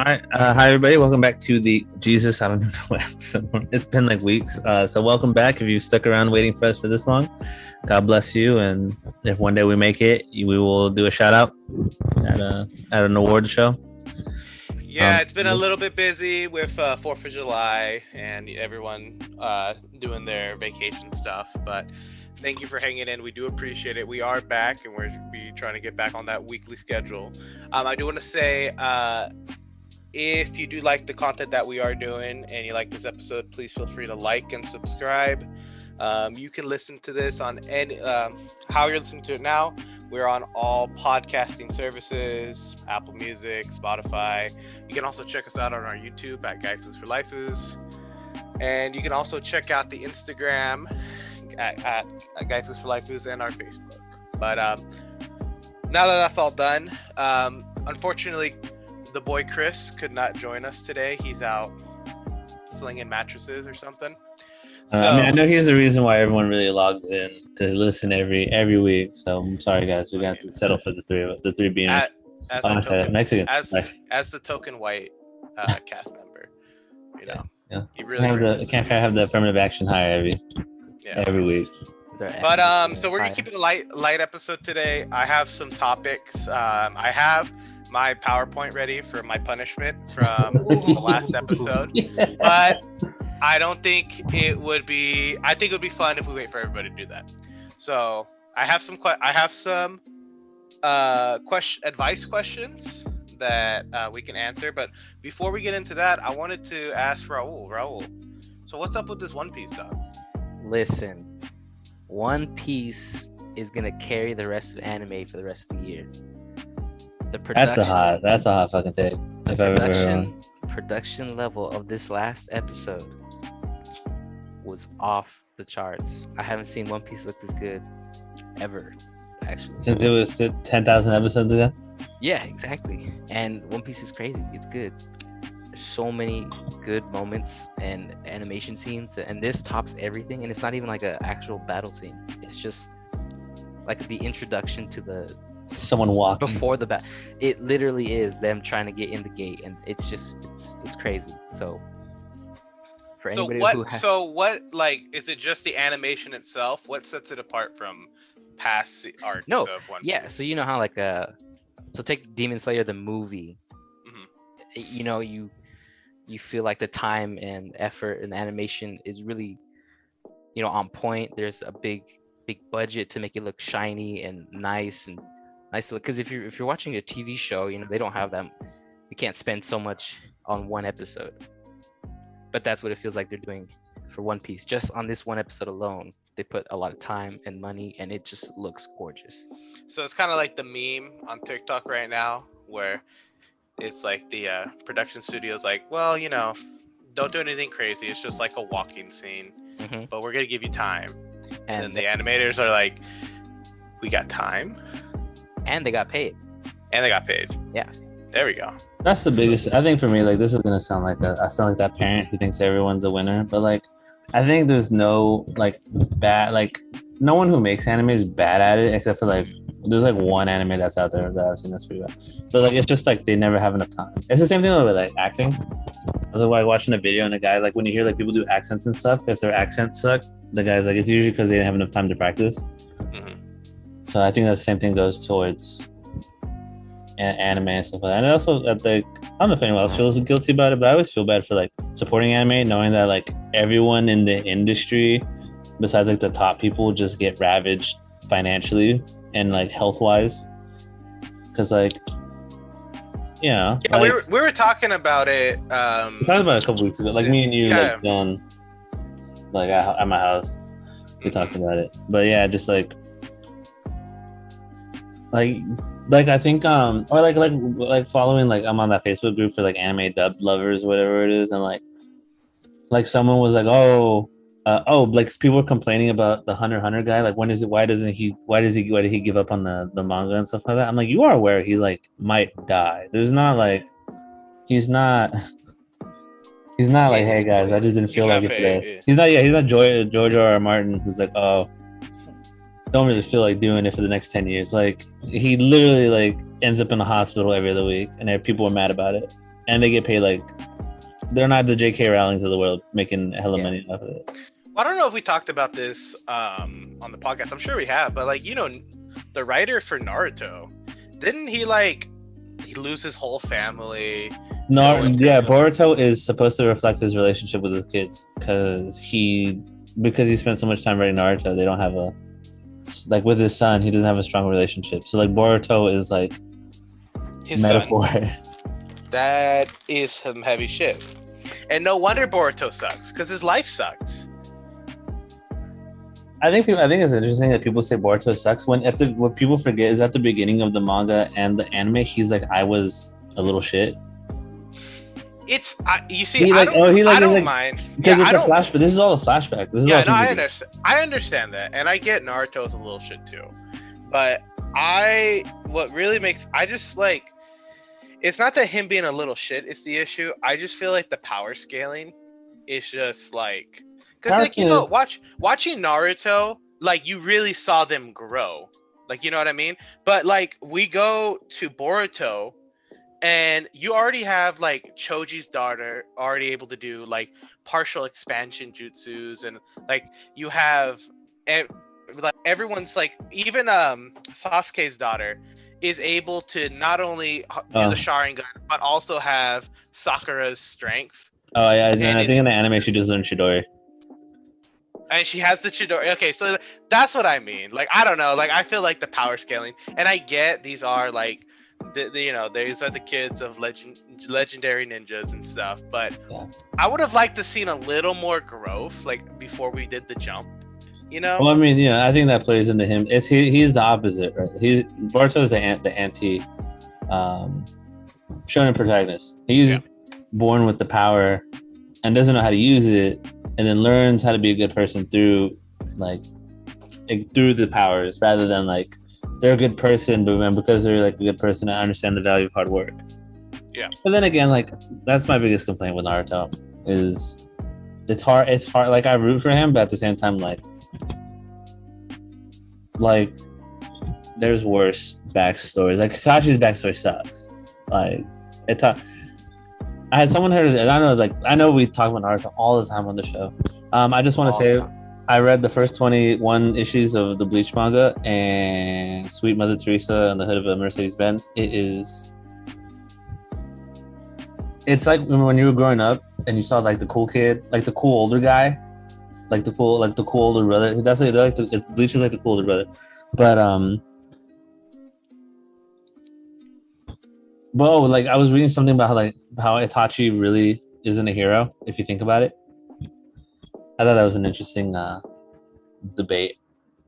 All right, hi everybody. Welcome back to the Jesus. I don't know what episode. It's been like weeks. So welcome back. If you stuck around waiting for us for this long, God bless you. And if one day we make it, we will do a shout out at an award show. Yeah, it's been a little bit busy with 4th of July and everyone doing their vacation stuff. But thank you for hanging in. We do appreciate it. We are back, and we're trying to get back on that weekly schedule. I do want to say, if you do like the content that we are doing and you like this episode, please feel free to like and subscribe. You can listen to this on any how you're listening to it now. We're on all podcasting services, Apple Music, Spotify. You can also check us out on our YouTube at Gaifus for Laifus. And you can also check out the Instagram at Gaifus for Laifus and our Facebook. But now that that's all done, unfortunately, the boy Chris could not join us today. He's out slinging mattresses or something. I know he's the reason why everyone really logs in to listen every week. So I'm sorry, guys. We're gonna have to settle for the three being Mexicans. As the token white cast member, you know. Yeah. You really can't have the affirmative action hire every week. But so we're gonna keep it a light episode today. I have some topics. I have my PowerPoint ready for my punishment from the last episode, but I don't think it would be. I think it would be fun if we wait for everybody to do that. So I have some advice questions that we can answer. But before we get into that, I wanted to ask Raul. Raul, so what's up with this One Piece dog? Listen, One Piece is gonna carry the rest of anime for the rest of the year. The production, that's a hot fucking take. The production level of this last episode was off the charts. I haven't seen One Piece look this good ever, actually. Since it was 10,000 episodes ago? Yeah, exactly. And One Piece is crazy. It's good. There's so many good moments and animation scenes, and this tops everything. And it's not even like an actual battle scene. It's just like the introduction to the someone walking before the bat. It literally is them trying to get in the gate, and it's just it's crazy. So for anybody what like is it just the animation itself? What sets it apart from past arcs of One Piece? Yeah, so you know how like so take Demon Slayer the movie. Mm-hmm. You know, you feel like the time and effort and the animation is really, you know, on point. There's a big budget to make it look shiny and nice to look, because if you're watching a TV show, you know, they don't have that. You can't spend so much on one episode, but that's what it feels like they're doing for One Piece. Just on this one episode alone, they put a lot of time and money, and it just looks gorgeous. So it's kind of like the meme on TikTok right now, where it's like the production studio's like, well, you know, don't do anything crazy. It's just like a walking scene, but we're gonna give you time. And then the animators are like, we got time. And they got paid. Yeah. There we go. That's the biggest. I think for me, like, this is gonna sound like I sound like that parent who thinks everyone's a winner, but like, I think there's no like bad, like no one who makes anime is bad at it, except for like there's like one anime that's out there that I've seen that's pretty bad. But like, it's just like they never have enough time. It's the same thing with like acting. I was like watching a video, and the guy, like, when you hear like people do accents and stuff, if their accents suck, the guy's like, it's usually because they didn't have enough time to practice. So I think that the same thing goes towards anime and stuff like that. And also, I don't know if anyone else feels guilty about it, but I always feel bad for like supporting anime, knowing that like everyone in the industry, besides like the top people, just get ravaged financially and like health wise. Because like, yeah, like, we were talking about it. We talked about it a couple weeks ago, like me and you, like going like at my house. We talked about it, but yeah, just like I think or like following, like I'm on that Facebook group for like anime dub lovers, whatever it is, and like someone was like, like people were complaining about the Hunter x Hunter guy, like why did he give up on the manga and stuff like that. I'm like, you are aware he like might die. There's not like he's not like, hey guys, I just didn't feel like it today. He's not George R. R. Martin, who's like, oh, don't really feel like doing it for the next 10 years. Like, he literally like ends up in the hospital every other week, and people are mad about it. and they get paid like they're not the J.K. Rowlings of the world making hella money off of it. Well, I don't know if we talked about this on the podcast. I'm sure we have, but like the writer for Naruto, didn't he lose his whole family? No, yeah, Boruto is supposed to reflect his relationship with his kids because he spent so much time writing Naruto. They don't have a with his son. He doesn't have a strong relationship. So like Boruto is like his metaphor. Son. That is some heavy shit, and no wonder Boruto sucks because his life sucks. I think it's interesting that people say Boruto sucks when what people forget is at the beginning of the manga and the anime he's like I was a little shit. It's you see I don't mind because it's a flashback. This is all a flashback. This is I understand. I understand that, and I get Naruto's a little shit too, but what really makes I just like it's not that him being a little shit is the issue. I just feel like the power scaling is just like because like watching Naruto like you really saw them grow, like you know what I mean. But like we go to Boruto. And you already have like Choji's daughter already able to do like partial expansion jutsus, and like you have like everyone's like even Sasuke's daughter is able to not only do the Sharingan but also have Sakura's strength. Oh yeah, I think in the anime she just learned Chidori. And she has the Chidori. Okay, so that's what I mean. Like I don't know. Like I feel like the power scaling, and I get these are like. These are the kids of legendary ninjas and stuff, but I would have liked to seen a little more growth, like before we did the jump. Well, I mean, I think that plays into him. It's he's the opposite, right? Boruto is the anti shonen protagonist. He's born with the power and doesn't know how to use it, and then learns how to be a good person through the powers, rather than like. They're a good person, but because they're like a good person, I understand the value of hard work. Yeah. But then again, like that's my biggest complaint with Naruto is it's hard. It's hard. Like I root for him, but at the same time, like there's worse backstories. Like Kakashi's backstory sucks. Like I had someone heard it, and I know we talk about Naruto all the time on the show. I just want to say. I read the first 21 issues of the Bleach manga and Sweet Mother Teresa on the hood of a Mercedes-Benz. It's like when you were growing up and you saw like the cool kid, like the cool older guy, like the cool older brother. Bleach is like the cool older brother. But like I was reading something about how Itachi really isn't a hero if you think about it. I thought that was an interesting debate.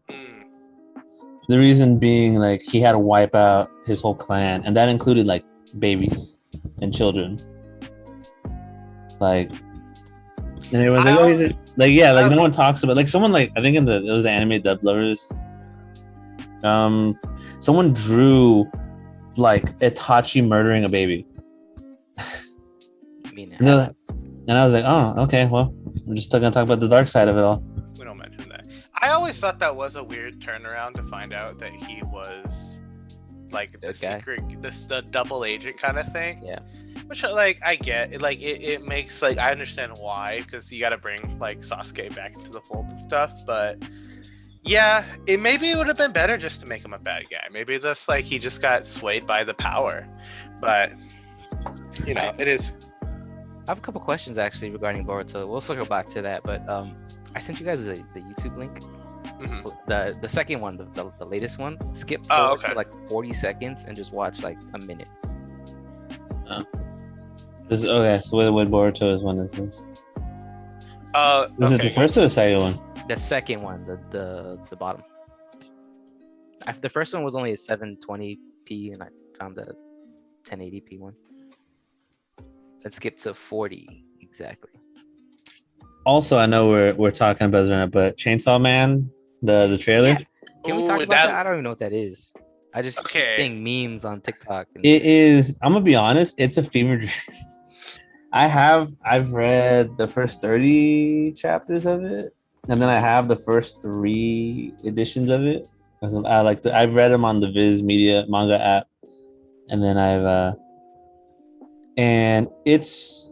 The reason being, like, he had to wipe out his whole clan, and that included like babies and children. Like, and everyone's like, "Oh, no one talks about like someone like I think it was the anime Dub Lovers. Someone drew like Itachi murdering a baby. And I was like, oh, okay, well, we're just gonna talk about the dark side of it all. We don't mention that. I always thought that was a weird turnaround to find out that he was like the secret, the double agent kind of thing. Yeah. Which like I get, like it makes like I understand why, because you got to bring like Sasuke back into the fold and stuff. But yeah, maybe it would have been better just to make him a bad guy. Maybe just like he just got swayed by the power. But it is. I have a couple questions actually regarding Boruto. We'll circle back to that, but I sent you guys the YouTube link. Mm-hmm. The second one, the latest one. Skip forward to like 40 seconds and just watch like a minute. Okay, so what Boruto is one is this? Is it the first or the second one? The second one, the bottom. The first one was only a 720p, and I found the 1080p one. Let's skip to 40 exactly. Also, I know we're talking about it, but Chainsaw Man, the trailer. Yeah. Can we talk about that? I don't even know what that is. I just keep seeing memes on TikTok. It is. I'm gonna be honest. It's a fever dream. I've read the first 30 chapters of it, and then I have the first 3 editions of it. I've read them on the Viz Media manga app, and then and it's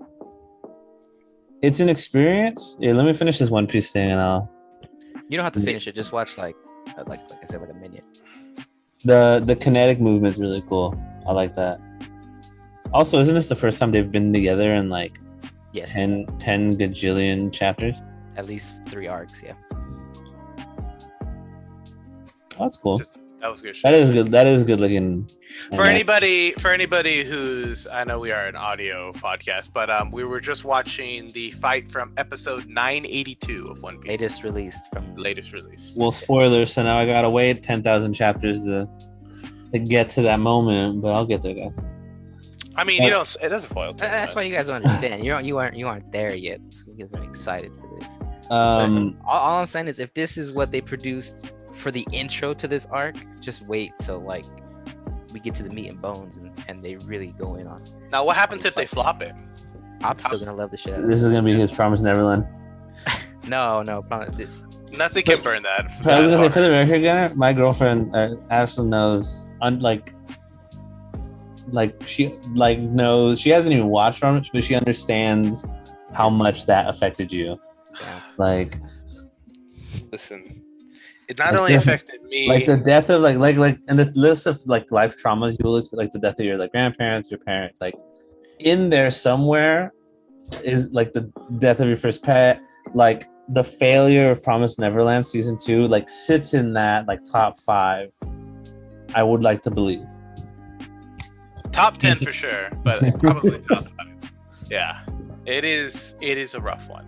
an experience. Yeah, let me finish this One Piece thing, and I'll. You don't have to finish it. Just watch like I said, like a minute. The kinetic movement's really cool. I like that. Also, isn't this the first time they've been together in like Yes. 10 gajillion chapters? At least 3 arcs, yeah. Oh, that's cool. That was good shit. That is good. That is good looking. For anybody who's, I know we are an audio podcast, but we were just watching the fight from episode 982 of One Piece. Latest release. Well, spoilers. So now I gotta wait 10,000 chapters to get to that moment, but I'll get there, guys. I mean, it doesn't spoil. That's why you guys don't understand. You aren't there yet. So you guys aren't excited for this. All I'm saying is, if this is what they produced for the intro to this arc, just wait till like we get to the meat and bones and they really go in on. Now, what happens if they flop it? I'm still gonna love the shit out of it. This is gonna be his Promised Neverland. No, Nothing can burn that. I was gonna say, for the record, Gunner, my girlfriend actually knows. She knows. She hasn't even watched from it, but she understands how much that affected you. Yeah. Like, listen, it not only affected me, like the death of like and the list of like life traumas you will look like the death of your like grandparents, your parents, like in there somewhere is like the death of your first pet, like the failure of Promised Neverland season 2, like sits in that like top 5. I would like to believe. Top 10 for sure, but probably top 5. Yeah, it is a rough one.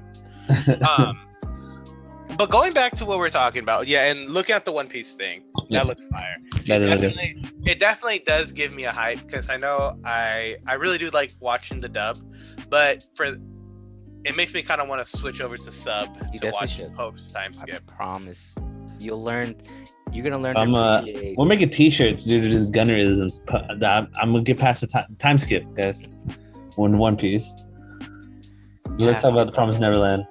But going back to what we're talking about, yeah, and looking at the One Piece thing, that looks fire. It definitely does give me a hype, because I know I really do like watching the dub, but it makes me kind of want to switch over to sub to watch post time skip. I promise, you're gonna learn to appreciate. We'll make t-shirts, dude. Just Gunnerisms. I'm gonna get past the time skip, guys. One Piece. Let's talk about the Promised Neverland.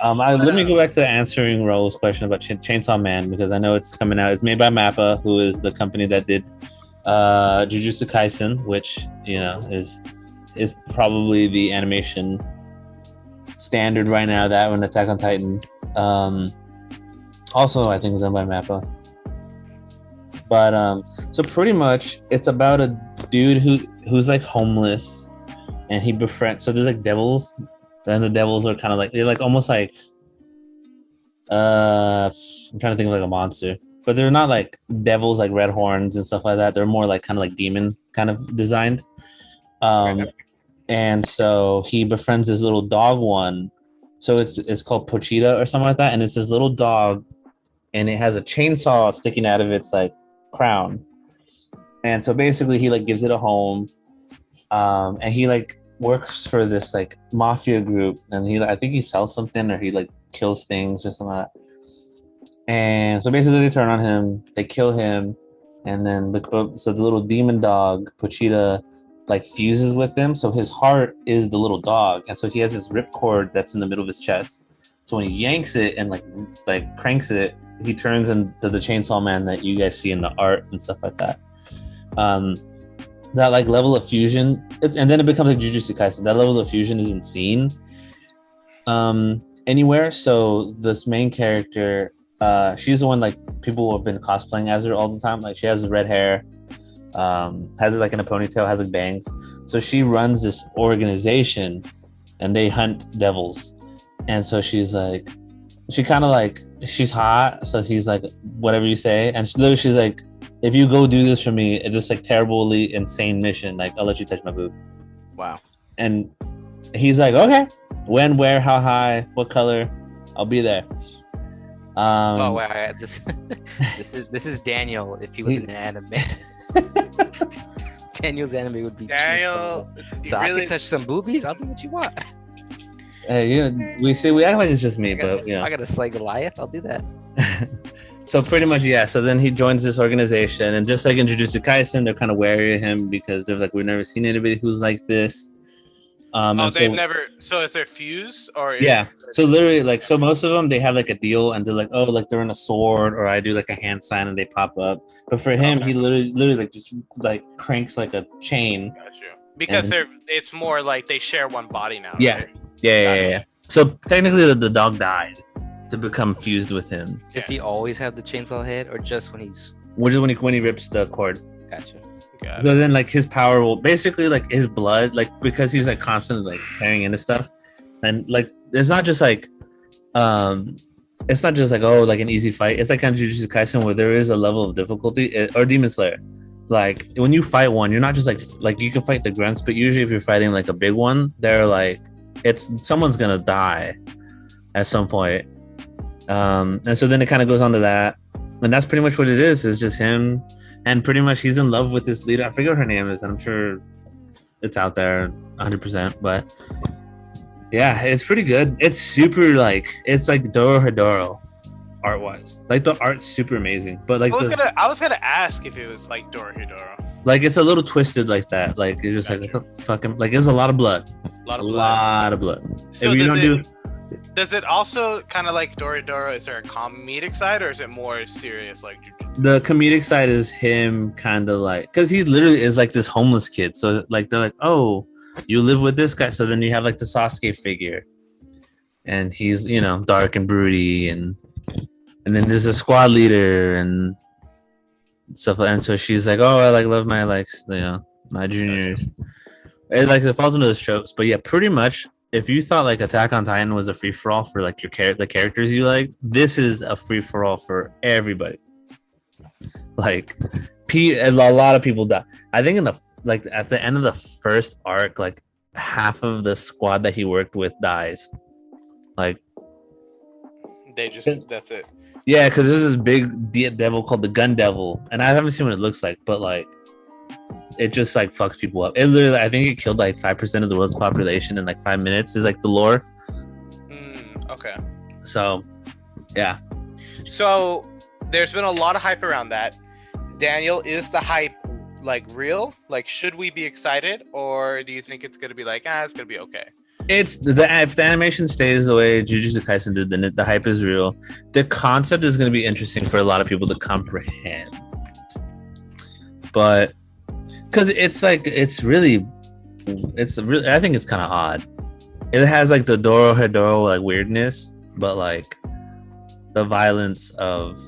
Let me go back to answering Raul's question about Chainsaw Man, because I know it's coming out. It's made by MAPPA, who is the company that did Jujutsu Kaisen, which is probably the animation standard right now. That one, Attack on Titan. Also, I think it's done by MAPPA. But so pretty much, it's about a dude who's like homeless, and he befriends. So there's like devils. And the devils are kind of like, they're like almost like I'm trying to think of like a monster, but they're not like devils like red horns and stuff like that. They're more like kind of like demon kind of designed. And so he befriends this little dog one. So it's called Pochita or something like that, and it's this little dog, and it has a chainsaw sticking out of its like crown. And so basically he like gives it a home, and he like works for this like mafia group, and I think he sells something, or he like kills things or something like that. And so basically they turn on him, they kill him, and then the little demon dog Pochita like fuses with him, so his heart is the little dog, and so he has this ripcord that's in the middle of his chest. So when he yanks it and like cranks it, he turns into the Chainsaw Man that you guys see in the art and stuff like that. That like level of fusion, and then it becomes like Jujutsu Kaisen. That level of fusion isn't seen anywhere. So this main character, she's the one like people have been cosplaying as her all the time. Like she has red hair, has it like in a ponytail, has like bangs. So she runs this organization, and they hunt devils. And so she's like, she's hot. So he's like, whatever you say, and she's like, if you go do this for me, it's this like terribly insane mission, like I'll let you touch my boob. Wow. And he's like, okay, when, where, how high, what color, I'll be there. Oh wow, this is Daniel if he was in an anime. Daniel's anime would be Daniel. So I can touch some boobies. I'll do what you want. We act like it's just me, but I gotta slay Goliath. I'll do that. So pretty much, yeah. So then he joins this organization, and just like in Jujutsu Kaisen, they're kind of wary of him because they're like, we've never seen anybody who's like this. They've never. So is there fuse or? Yeah. So literally, like, so most of them they have like a deal, and they're like, oh, like they're in a sword, or I do like a hand sign, and they pop up. But for him, he literally like just like cranks like a chain, Because it's more like they share one body now, yeah, right? yeah. So technically, the dog died to become fused with him. Does he always have the chainsaw head, or just when he's? Which is when he rips the cord. Gotcha. So then, like, his power will basically, like, his blood, like, because he's like constantly like tearing into stuff, and like it's not just like it's not just like, oh, like an easy fight. It's like kind of Jujutsu Kaisen where there is a level of difficulty, or Demon Slayer. Like when you fight one, you're not just like you can fight the grunts, but usually if you're fighting like a big one, they're like someone's gonna die at some point. And so then it kind of goes on to that, and that's pretty much what it is. It's just him, and pretty much he's in love with this leader. I forget what her name is. I'm sure it's out there 100%, but yeah, it's pretty good. It's super it's like Doro Hedoro art wise. Like the art's super amazing, but like I was gonna ask if it was like Dorohedoro. Like it's a little twisted like that. Like it's just like what the fucking, like there's a lot of blood. A lot of blood. So if you don't does it also kind of like Dorohedoro? Is there a comedic side, or is it more serious like Jujutsu? The comedic side is him kind of like, because he literally is like this homeless kid. So like they're like, oh, you live with this guy. So then you have like the Sasuke figure, and he's, you know, dark and broody, and then there's a squad leader and stuff. And so she's like, oh, I like love my my juniors. It falls into those tropes. But yeah, pretty much. If you thought like Attack on Titan was a free for all for like the characters you like, this is a free for all for everybody. Like, a lot of people die. I think at the end of the first arc, like half of the squad that he worked with dies. Like, that's it. Yeah, because there's this big devil called the Gun Devil, and I haven't seen what it looks like, but like, it just like fucks people up. It literally, I think it killed like 5% of the world's population in like 5 minutes. Is like the lore. Okay. So, yeah. So there's been a lot of hype around that. Daniel, is the hype like real? Like, should we be excited, or do you think it's gonna be like, it's gonna be okay? If the animation stays the way Jujutsu Kaisen did, then the hype is real. The concept is going to be interesting for a lot of people to comprehend, but because I think it's kind of odd. It has like the Dorohedoro like weirdness, but like the violence of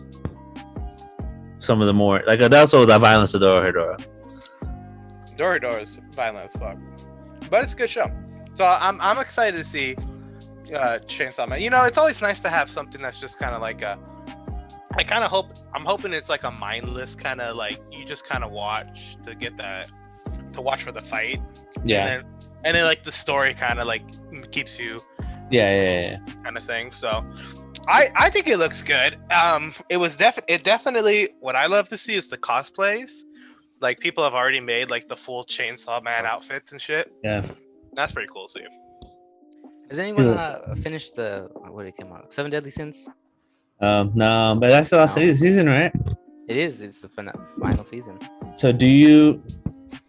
some of the more like also the violence of Dorohedoro. Dorohedoro is violent as fuck, but it's a good show. So I'm excited to see Chainsaw Man. You know, it's always nice to have something that's just kind of like I'm hoping it's like a mindless kind of like, you just kind of watch to get that, to watch for the fight. Yeah. And then like the story kind of like keeps you. Yeah. Kind of thing. So I think it looks good. It definitely, what I love to see is the cosplays. Like people have already made like the full Chainsaw Man outfits and shit. Yeah. That's pretty cool to see. Has anyone finished what did it come out? 7 Deadly Sins? No, but that's the last season, right? It is. It's the final season. So did you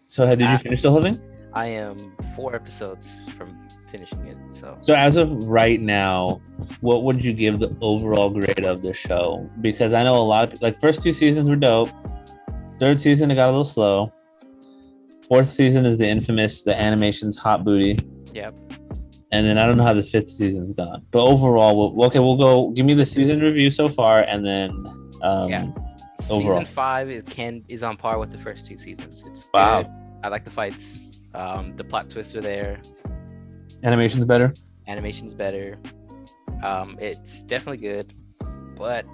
finish the whole thing? I am 4 episodes from finishing it. So as of right now, what would you give the overall grade of the show? Because I know a lot of, like, first 2 seasons were dope. 3rd season it got a little slow. 4th season is the infamous, the animation's hot booty. Yep. And then I don't know how this 5th season's gone. But overall, we'll go. Give me the season review so far, and then overall. Season 5 is on par with the first 2 seasons. It's wow. Good. I like the fights. The plot twists are there. Animation's better. It's definitely good, but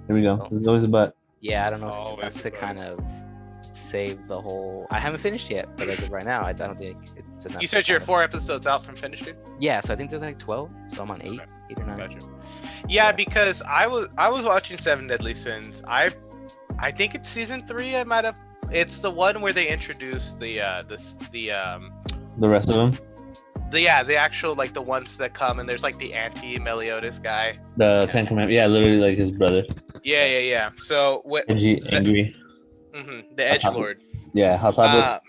here we go. There's always a but. Yeah, I don't know if it's enough to kind of save the whole. I haven't finished yet, but as of right now, I don't think it's enough. You said you're 4 episodes out from finishing? Yeah, so I think there's like 12, so I'm on 8 or 9. Gotcha. Yeah, because I was watching 7 Deadly Sins. I think it's season 3. It's the one where they introduce the rest of them. The actual, like, the ones that come, and there's like the anti-Meliodas guy. The Ten Commandments. Yeah, literally like his brother. Yeah. So angry. The edgelord. Yeah, Hot Topic.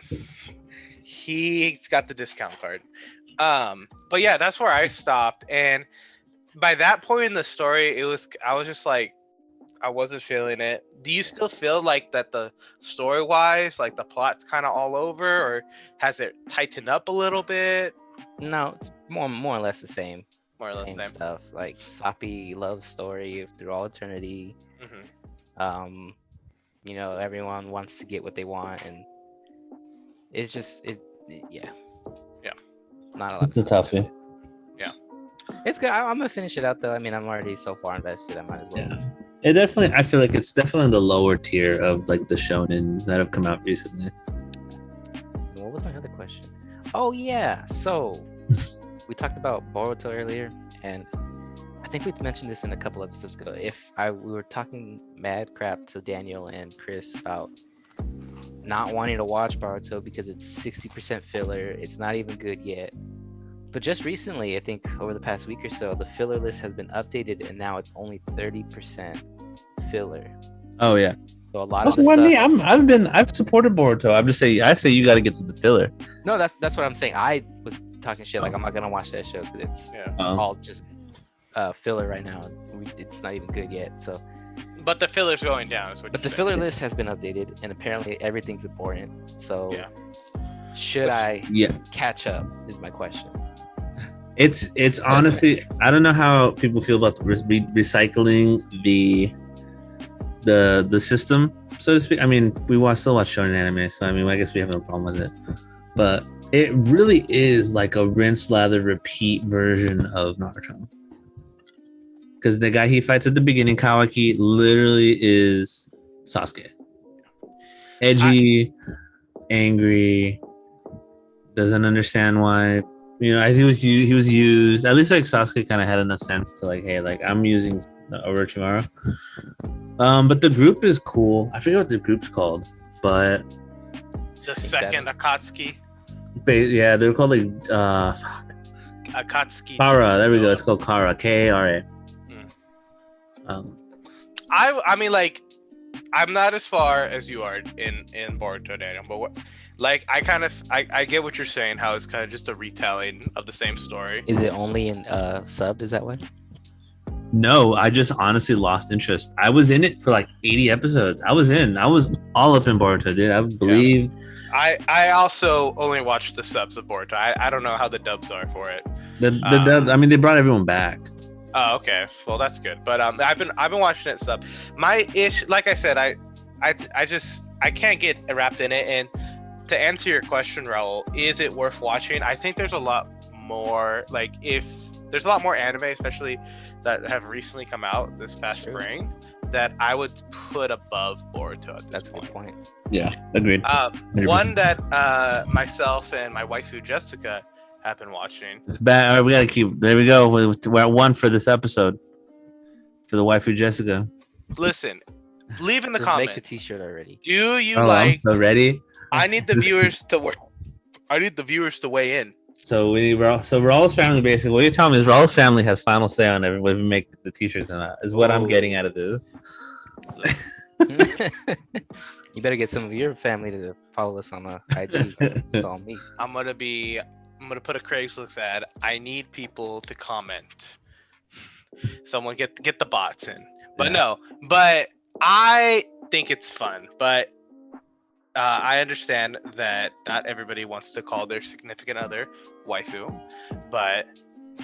He's got the discount card. But yeah, that's where I stopped. And by that point in the story, I was just like, I wasn't feeling it. Do you still feel like that the story wise, like the plot's kind of all over, or has it tightened up a little bit? No, it's more or less the same. More or less Same same. stuff. Like sappy love story through all eternity. Mm-hmm. You know, everyone wants to get what they want, and it's just yeah. Not a lot. It's a toughie. Yeah. It's good. I'm gonna finish it out though. I mean, I'm already so far invested. I might as well. Yeah. It definitely. I feel like it's definitely the lower tier of like the shonens that have come out recently. What was my other question? Oh yeah. So we talked about Boruto earlier, and I think we mentioned this in a couple episodes ago. We were talking mad crap to Daniel and Chris about not wanting to watch Boruto because it's 60% filler. It's not even good yet. But just recently, I think over the past week or so, the filler list has been updated, and now it's only 30% filler. Oh yeah. So a lot of the stuff. I've supported Boruto. I say you got to get to the filler. No, that's what I'm saying. I was talking shit like I'm not gonna watch that show because it's all just filler right now. It's not even good yet. So. But the filler's going down. Is what but the filler list has been updated, and apparently everything's important. So should I catch up? Is my question. It's honestly, I don't know how people feel about recycling the system, so to speak. I mean, we still watch shonen anime, so I mean, I guess we have no problem with it. But it really is like a rinse, lather, repeat version of Naruto. Because the guy he fights at the beginning, Kawaki, literally is Sasuke. Edgy, angry, doesn't understand why. You know, I think he was used. At least like Sasuke kind of had enough sense to like, hey, like I'm using Orochimaru. But the group is cool. I forget what the group's called, but the second Akatsuki. Yeah, they're called like Akatsuki. Kara. There we go. It's called Kara. Kara. I mean, like, I'm not as far as you are in Boruto, Daniel, but what, like, I get what you're saying, how it's kind of just a retelling of the same story. Is it only in subbed? Is that what? No, I just honestly lost interest. I was in it for like 80 episodes. I was all up in Boruto, dude. I believe. Yeah. I also only watched the subs of Boruto. I don't know how the dubs are for it. The dub. I mean, they brought everyone back. Oh, okay. Well, that's good. But I've been watching it sub. My like I said, I can't get wrapped in it. And to answer your question, Raul, is it worth watching? I think there's a lot more. Like, if there's a lot more anime, especially that have recently come out this past spring, that I would put above Boruto at this point. That's a good point. Yeah, agreed. 100%. One that myself and my waifu Jessica have been watching. It's bad. All right, we gotta keep. There we go. We're at 1 for this episode. For the waifu Jessica. Listen, leave in the comments. Make the T-shirt already. Do you like? I'm so ready. I need the viewers to work. I need the viewers to weigh in. So Raul's family, basically, what you're telling me is Raul's family has final say on everybody we make the T-shirts or not. Is what I'm getting out of this. You better get some of your family to follow us on IG. It's all me. I'm gonna put a Craigslist ad. I need people to comment. Someone get the bots in. But no, but I think it's fun. But I understand that not everybody wants to call their significant other waifu, but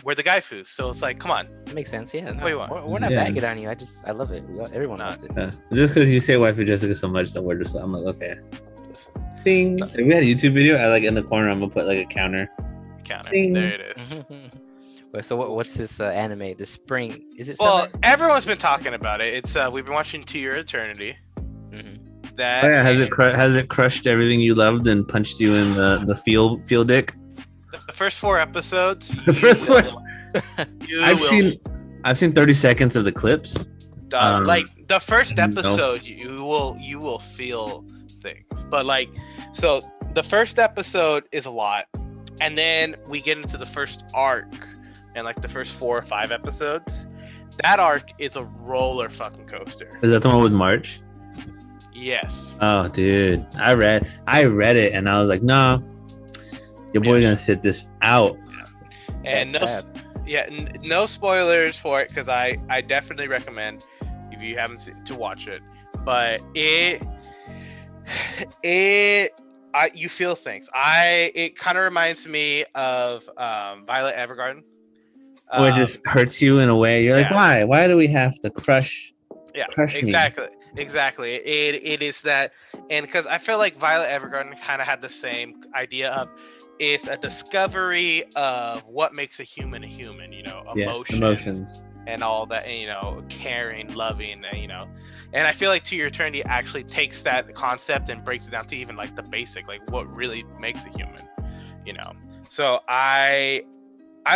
we're the Gaifus, so it's like, come on. That makes sense. Yeah, no, Wait, we're not bagging on you. I love it. Everyone loves it. Just because you say waifu Jessica so much, that we're just. I'm like, okay. Ding. If we had a YouTube video, I like in the corner. I'm gonna put like a counter. Ding. There it is. Wait, so what's this anime? The spring? Is it? Well, summer? everyone's been talking about it. It's we've been watching To Your Eternity. That has it crushed everything you loved and punched you in the field dick? The first 4 episodes. The first 4. I've seen 30 seconds of the clips. Like the first episode, you will feel things, but like, so the first episode is a lot, and then we get into the first arc, and like the first 4 or 5 episodes, that arc is a roller fucking coaster. Is that the one with March? Yes. Oh, dude, I read it, and I was like, nah, your boy gonna sit this out. And no spoilers for it, because I definitely recommend if you haven't seen to watch it. But you feel things. It kind of reminds me of Violet Evergarden. Or it just hurts you in a way. You're like, why? Why do we have to crush? Yeah, crush exactly, me? exactly. It is that, and because I feel like Violet Evergarden kind of had the same idea of it's a discovery of what makes a human, you know, emotions. And all that, and, you know, caring, loving, and, you know, and I feel like To Your Eternity actually takes that concept and breaks it down to even like the basic, like what really makes a human, you know. So I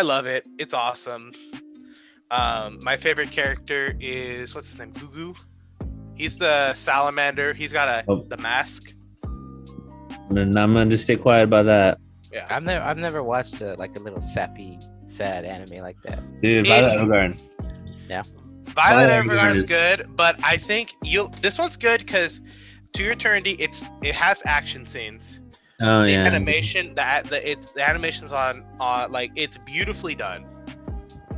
love it. It's awesome. My favorite character is, what's his name? Gugu. He's the salamander. He's got the mask. I'm gonna just stay quiet about that. Yeah. I've never watched like a little sappy, sad anime like that. Dude, Violet Evergarden. Yeah. Violet Evergarden is good, but I think this one's good because To Your Eternity, it has action scenes. Oh the yeah. Animation, the animation's on like it's beautifully done.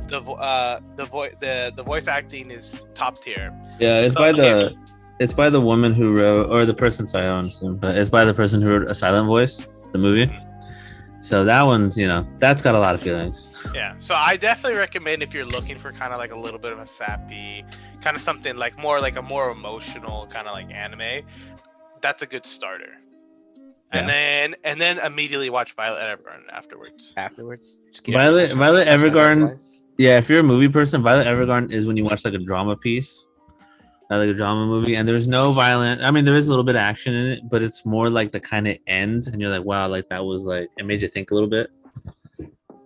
The voice acting is top tier. Yeah, it's by the woman who wrote, or the person. Sorry, I don't assume, but it's by the person who wrote A Silent Voice, the movie. Mm-hmm. So that one's, you know, that's got a lot of feelings. Yeah, so I definitely recommend if you're looking for kind of like a little bit of a sappy, kind of something like a more emotional kind of like anime. That's a good starter. Yeah. And then immediately watch Violet Evergarden afterwards. Violet Evergarden. Yeah, if you're a movie person, Violet Evergarden is when you watch like a drama piece, like a drama movie, and there's no violent. I mean, there is a little bit of action in it, but it's more like the kind of ends, and you're like, wow, like that was like it made you think a little bit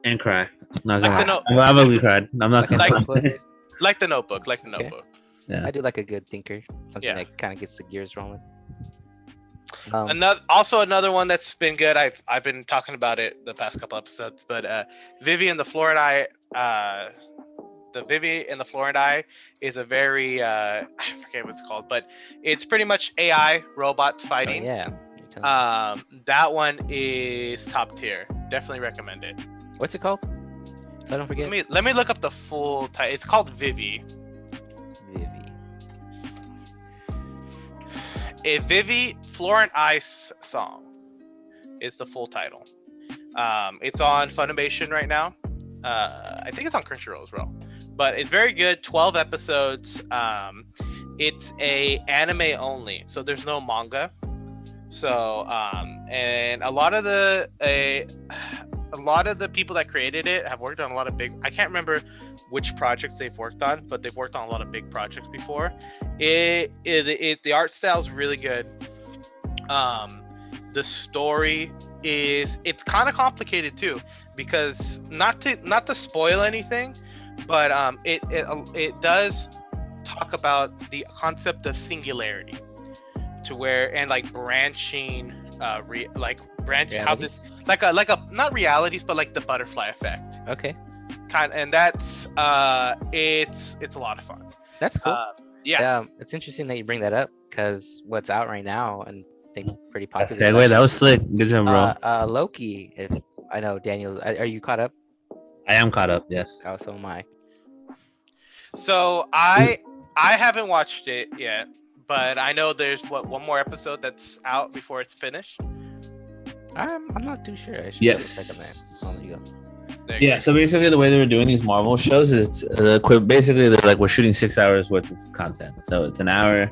and cry. Not gonna lie. I've ugly cried. I'm not gonna lie. Like the Notebook. Okay. Yeah, I do like a good thinker, something that kind of gets the gears rolling. Another one that's been good. I've been talking about it the past couple episodes, but Vivy and the Fluorite is a very I forget what it's called, but it's pretty much AI robots fighting. Oh, yeah. That one is top tier. Definitely recommend it. What's it called? So I don't forget. Let me look up the full title. It's called Vivy. A Vivy Florent Ice Song is the full title. It's on Funimation right now. I think it's on Crunchyroll as well. But it's very good. 12 episodes. It's a anime only, so there's no manga. So and a lot of the people that created it have worked on a lot of big. I can't remember which projects they've worked on, but they've worked on a lot of big projects before. The art style is really good. The story it's kind of complicated too, because not to spoil anything, but it does talk about the concept of singularity, to where and like branching, how this like a not realities, but like the butterfly effect. Okay. And that's it's a lot of fun. That's cool. Yeah, it's interesting that you bring that up, because what's out right now and I think pretty popular. Segue, that was slick. Good job, bro. LOKI. If I know, Daniel, are you caught up? I am caught up. Yes. Oh, so am I. So I haven't watched it yet, but I know there's one more episode that's out before it's finished. I'm not too sure. I should yes. Yeah, so basically the way they were doing these Marvel shows is basically they're like, we're shooting 6 hours worth of content. So it's an hour,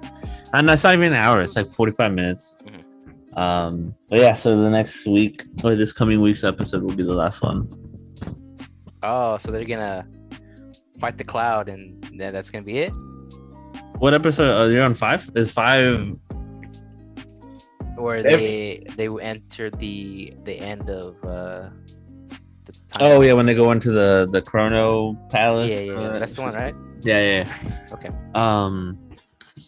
and it's not even an hour, it's like 45 minutes. Mm-hmm. But yeah, so the next week, or this coming week's episode, will be the last one. Oh, so they're gonna fight the cloud, and that's gonna be it? What episode? Are you on 5? Is 5 where they enter the end of oh yeah, when they go into the Chrono Palace. Yeah, that's the one, right? Yeah. Okay.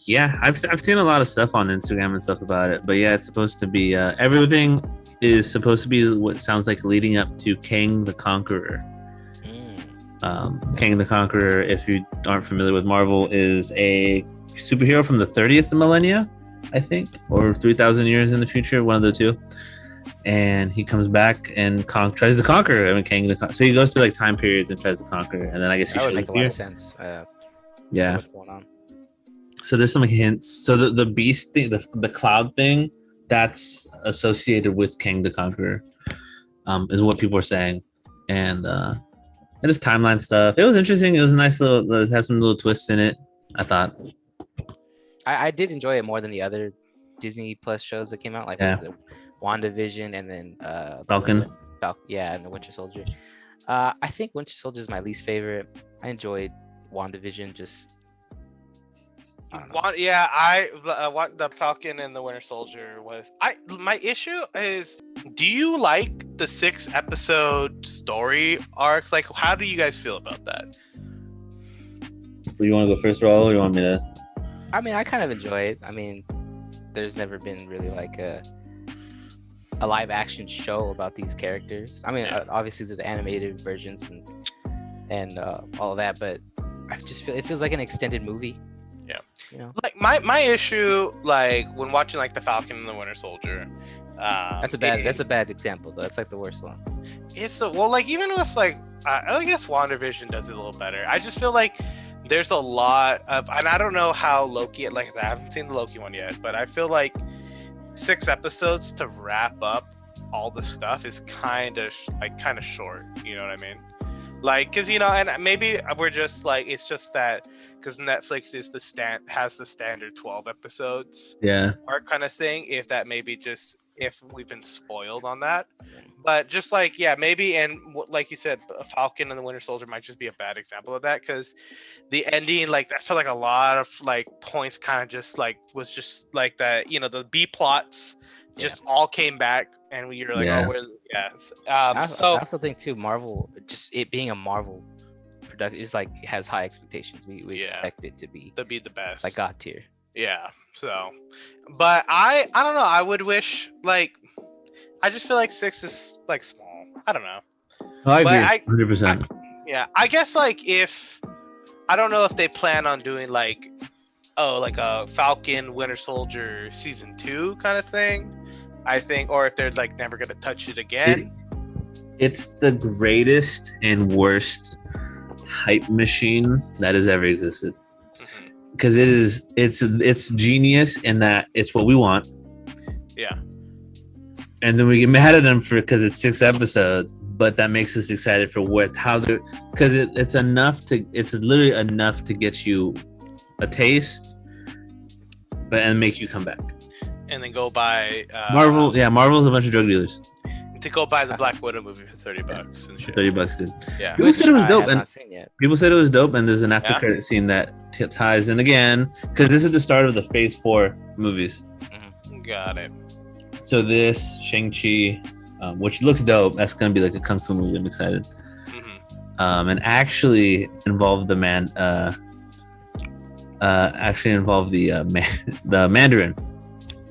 Yeah, I've seen a lot of stuff on Instagram and stuff about it, but yeah, it's supposed to be everything is supposed to be what sounds like leading up to Kang the Conqueror. Kang the Conqueror, if you aren't familiar with Marvel, is a superhero from the 30th millennia, I think, or 3,000 years in the future, one of the two. And he comes back and tries to conquer. I mean, Kang the Conqueror. So he goes through like time periods and tries to conquer, and then I guess he that would make a lot of sense. Yeah. What's going on? So there's some hints. So the beast thing, the cloud thing, that's associated with King the Conqueror, is what people are saying, and it is timeline stuff. It was interesting. It was a nice little. It had some little twists in it. I thought. I did enjoy it more than the other Disney Plus shows that came out, like Yeah. what was it, WandaVision, and then Falcon. And the Winter Soldier. I think Winter Soldier is my least favorite. I enjoyed WandaVision. Just I don't know. Yeah, I want the Falcon and the Winter Soldier was my issue is, do you like the 6-episode story arcs? Like, how do you guys feel about that? Do you want to go first, Raul, or you want me to? I mean, I kind of enjoy it. I mean, there's never been really like a live action show about these characters. I mean, obviously there's animated versions and all of that, but I just feel it feels like an extended movie. Yeah. You know? Like my issue, like when watching like the Falcon and the Winter Soldier. That's a bad example though. That's like the worst one. Well, like even with like I guess WandaVision does it a little better. I just feel like there's a lot of, and I don't know how Loki, like I haven't seen the Loki one yet, but I feel like 6 episodes to wrap up all the stuff is kind of short. You know what I mean? Like, cause and maybe we're just like, it's just that because Netflix has the standard 12 episodes arc kind of thing. If that maybe just if we've been spoiled on that, but just like maybe, and like you said, Falcon and the Winter Soldier might just be a bad example of that, because the ending, like I felt like a lot of like points kind of just like was just like that, the B plots just all came back, and we were like, I also think too, Marvel, just it being a Marvel production is like it has high expectations. We expect it to be the best, like God tier. Yeah. So, but I don't know. I would wish, like, I just feel like 6 is like small. I don't know. I agree, 100%. I guess like if I don't know if they plan on doing like a Falcon Winter Soldier season 2 kind of thing. I think, or if they're like never gonna touch it again. It's the greatest and worst hype machine that has ever existed. Because it's genius in that it's what we want. Yeah. And then we get mad at them because it's 6 episodes, but that makes us excited for because it's literally enough to get you a taste, and make you come back. And then go buy Marvel's a bunch of drug dealers. To go buy the Black Widow movie for $30 and shit. $30, dude. Yeah. People said it was dope, and there's an after credit scene that ties in again, because this is the start of the Phase 4 movies. Got it. So this Shang-Chi, which looks dope, that's gonna be like a kung fu movie. I'm excited. And actually involved the the Mandarin.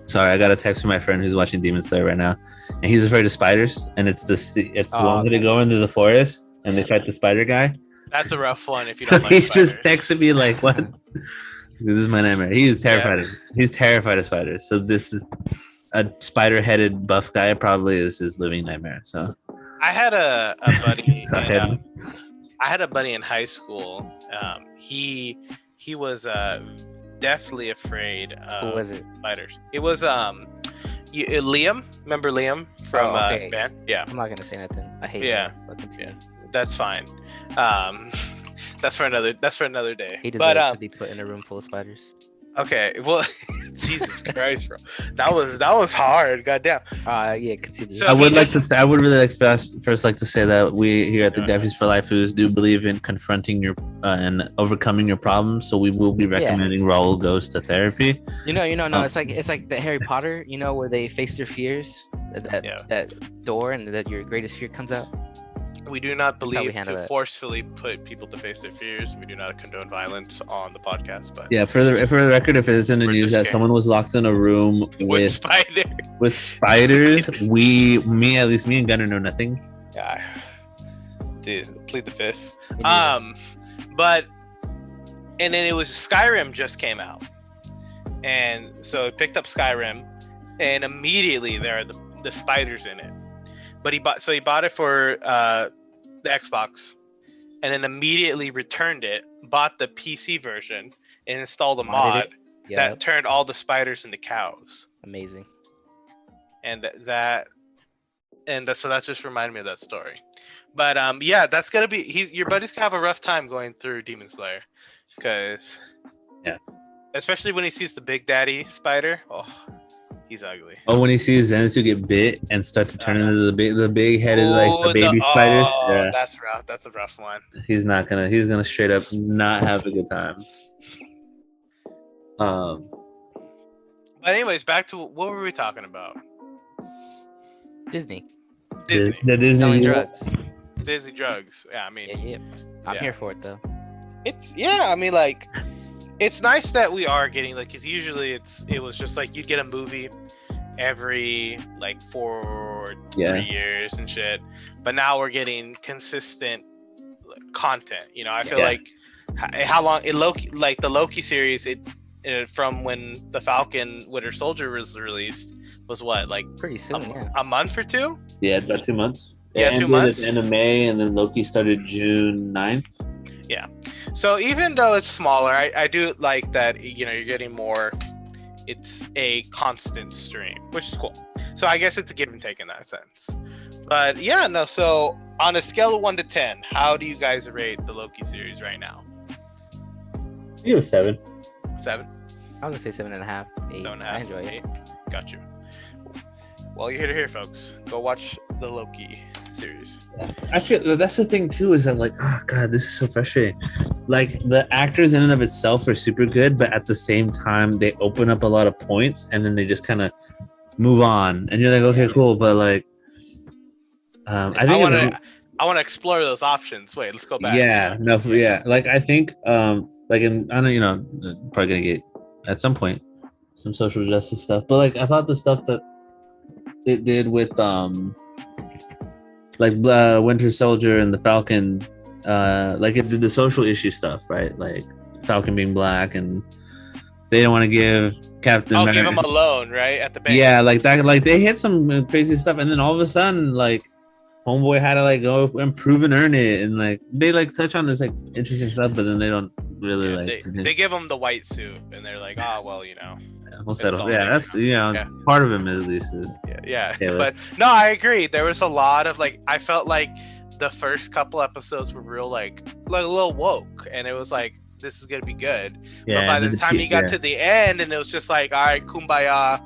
Sorry, I got a text from my friend who's watching Demon Slayer right now, and he's afraid of spiders. And it's the one where they go into the forest and they fight the spider guy. That's a rough one if you don't like he spiders. just texted me like, "What? This is my nightmare." He's terrified. He's terrified of spiders. So this is a spider-headed buff guy. Probably is his living nightmare. So I had a buddy. I had a buddy in high school. He was definitely afraid of Who was it? spiders. It was Liam. Remember Liam from band? Yeah. I'm not gonna say nothing. I hate him. But continue. That's fine. That's for another day. He deserves to be put in a room full of spiders. Okay, well, Jesus Christ, bro, that was hard. Goddamn. Continue. So I would really like first like to say that we here at the Gaifus for Laifus do believe in confronting your and overcoming your problems. So we will be recommending Raul goes to therapy. No, it's like the Harry Potter, where they face their fears, that door, and that your greatest fear comes out. We do not believe to forcefully put people to face their fears. We do not condone violence on the podcast. But for the record, if it's in the news that someone was locked in a room with spiders, me and Gunnar know nothing. Yeah, dude, plead the fifth. But and then it was Skyrim just came out, and so it picked up Skyrim, and immediately there are the spiders in it. But he bought it for the Xbox, and then immediately returned it, bought the PC version, and installed a mod. that turned all the spiders into cows. Amazing. And so that just reminded me of that story. But yeah, that's gonna be your buddy's gonna have a rough time going through Demon Slayer, because especially when he sees the Big Daddy spider. Oh, he's ugly. Oh, when he sees Zenitsu get bit and start to turn into the big headed like the baby spiders. Yeah, that's rough. That's a rough one. He's gonna straight up not have a good time. But anyways, back to what were we talking about? Disney. The Disney selling drugs. Disney drugs. Yeah, I mean. Yeah. I'm here for it though. I mean, like, it's nice that we are getting, like, because usually it was just like you'd get a movie every like 3 years and shit, but now we're getting consistent content. You know, I feel like how long the Loki series from when the Falcon Winter Soldier was released was what, like pretty soon, a month or 2? Yeah, about 2 months. Yeah, 2 months. At the end of May, and then Loki started June 9th. Yeah. So even though it's smaller, I do like that, you know, you're getting more. It's a constant stream, which is cool. So I guess it's a give and take in that sense. But yeah, no. So on a scale of 1 to 10, how do you guys rate the Loki series right now? You were 7. 7. I was gonna say 7.5. 8. 7.5. I enjoy 8. it. Got you. Well, you're here to hear, folks. Go watch the Loki series. I feel that's the thing too, is that like, oh god, this is so frustrating. Like, the actors in and of itself are super good, but at the same time they open up a lot of points and then they just kind of move on, and you're like, okay, cool, but like, I want to explore those options. Wait, let's go back. Like, I think like, in, I know, you know, probably gonna get at some point some social justice stuff, but like, I thought the stuff that it did with like Winter Soldier and the Falcon, like it did the social issue stuff, right? Like Falcon being black, and they don't want to give Captain America. Give him a loan, right, at the bank. Yeah, like that. Like, they hit some crazy stuff, and then all of a sudden, like, Homeboy had to like go improve and earn it, and like they like touch on this like interesting stuff, but then they don't really they give him the white suit, and they're like, oh well, you know. We'll settle. Yeah, that's, you know, part of him at least is. Yeah. But no, I agree. There was a lot of like, I felt like the first couple episodes were real like a little woke, and it was like, this is gonna be good. Yeah, but by the time you got to the end, and it was just like, all right, kumbaya,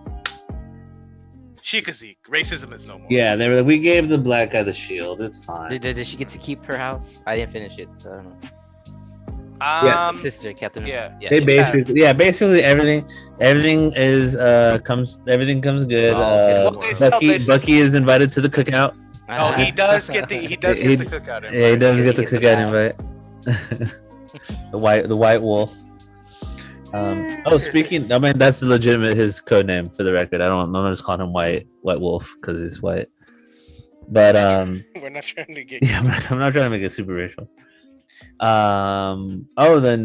shikazik, racism is no more. Yeah, they were like, we gave the black guy the shield. It's fine. Did she get to keep her house? I didn't finish it, so I don't know. Sister Captain. They basically everything is comes good. Bucky is invited to the cookout. Oh, he does get the cookout invite. Yeah, he does get the cookout invite. the white wolf. Speaking, I mean, that's legitimate his code name for the record. I'm not just calling him white wolf because he's white. But we're not trying to get. Yeah, I'm not trying to make it super racial. Then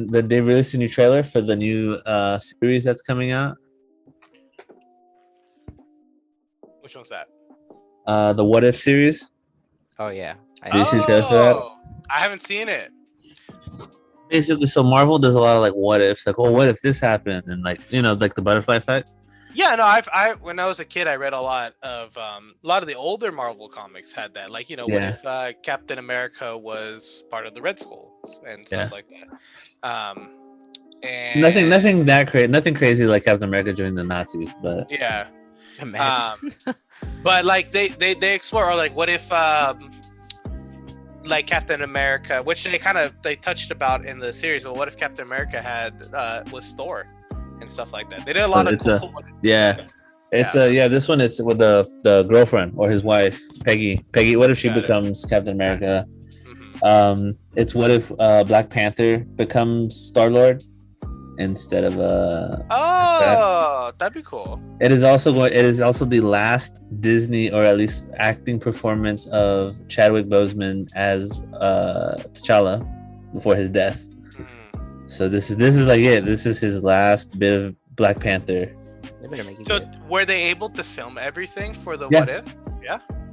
they released a new trailer for the new series that's coming out. Which one's that? The What If series. Oh yeah. I haven't seen it. Basically, so Marvel does a lot of like what ifs, like, oh, what if this happened, and like, you know, like the butterfly effect. Yeah, no, I when I was a kid, I read a lot of the older Marvel comics had that. Like, you know, what if Captain America was part of the Red Skulls and stuff like that. And nothing that crazy, nothing crazy like Captain America joining the Nazis, but imagine. But like they explore, or like, what if like Captain America, which they touched about in the series, but what if Captain America was Thor and stuff like that? They did a lot of cool. This one, it's with the girlfriend or his wife, Peggy. What if she becomes Captain America? Mm-hmm. It's what if Black Panther becomes Star-Lord instead of that'd be cool. It is also the last Disney, or at least acting performance, of Chadwick Boseman as T'Challa before his death. So this is like it. This is his last bit of Black Panther. So were they able to film everything for the what if?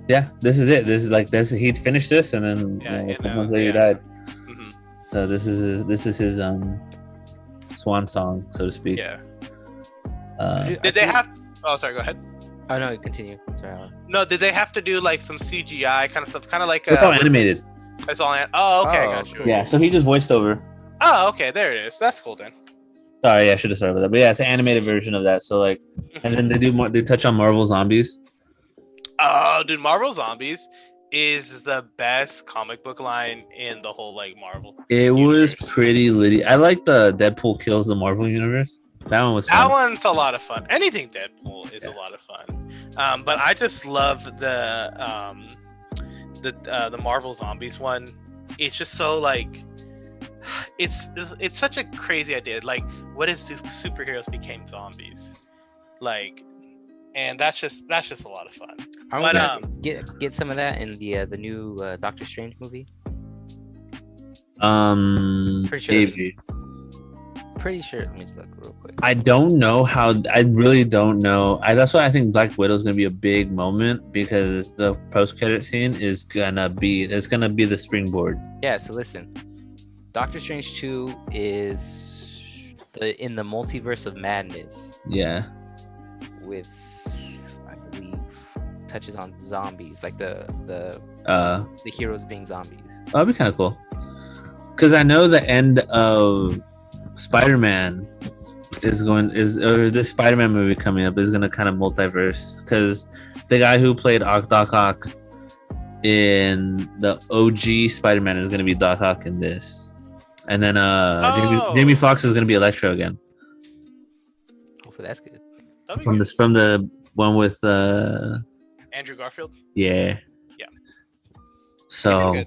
Yeah, this is it. This he'd finished this, and then a couple months later he died. Mm-hmm. So this is his swan song, so to speak. Did they have? Oh, sorry. Go ahead. Oh no, continue. Sorry. No, did they have to do like some CGI kind of stuff? Kind of like It's all animated. It's all. Oh, okay, Oh, got you. Yeah, so he just voiced over. Oh, okay, there it is. That's cool then. Sorry, yeah, I should have started with that. But yeah, it's an animated version of that. So like, and then they touch on Marvel Zombies. Oh, dude, Marvel Zombies is the best comic book line in the whole like Marvel. It universe. was pretty litty. I like the Deadpool kills the Marvel universe. That one was fun. That one's a lot of fun. Anything Deadpool is a lot of fun. But I just love the Marvel Zombies one. It's just so like, it's such a crazy idea. Like, what if superheroes became zombies? Like, and that's just a lot of fun. I'm gonna get some of that in the new Doctor Strange movie. Pretty sure. Let me look real quick. I don't know how. I really don't know. That's why I think Black Widow is gonna be a big moment, because the post-credit scene is gonna be the springboard. Yeah. So listen, Doctor Strange 2 is in the multiverse of madness. Yeah. With, I believe, touches on zombies, like the heroes being zombies. That'd be kind of cool. Because I know the end of Spider-Man or this Spider-Man movie coming up is gonna kind of multiverse, because the guy who played Doc Ock in the OG Spider-Man is gonna be Doc Ock in this, and then Jamie Foxx is gonna be Electro again. Hopefully that's good. From the one with Andrew Garfield. Yeah. Yeah. So. Good,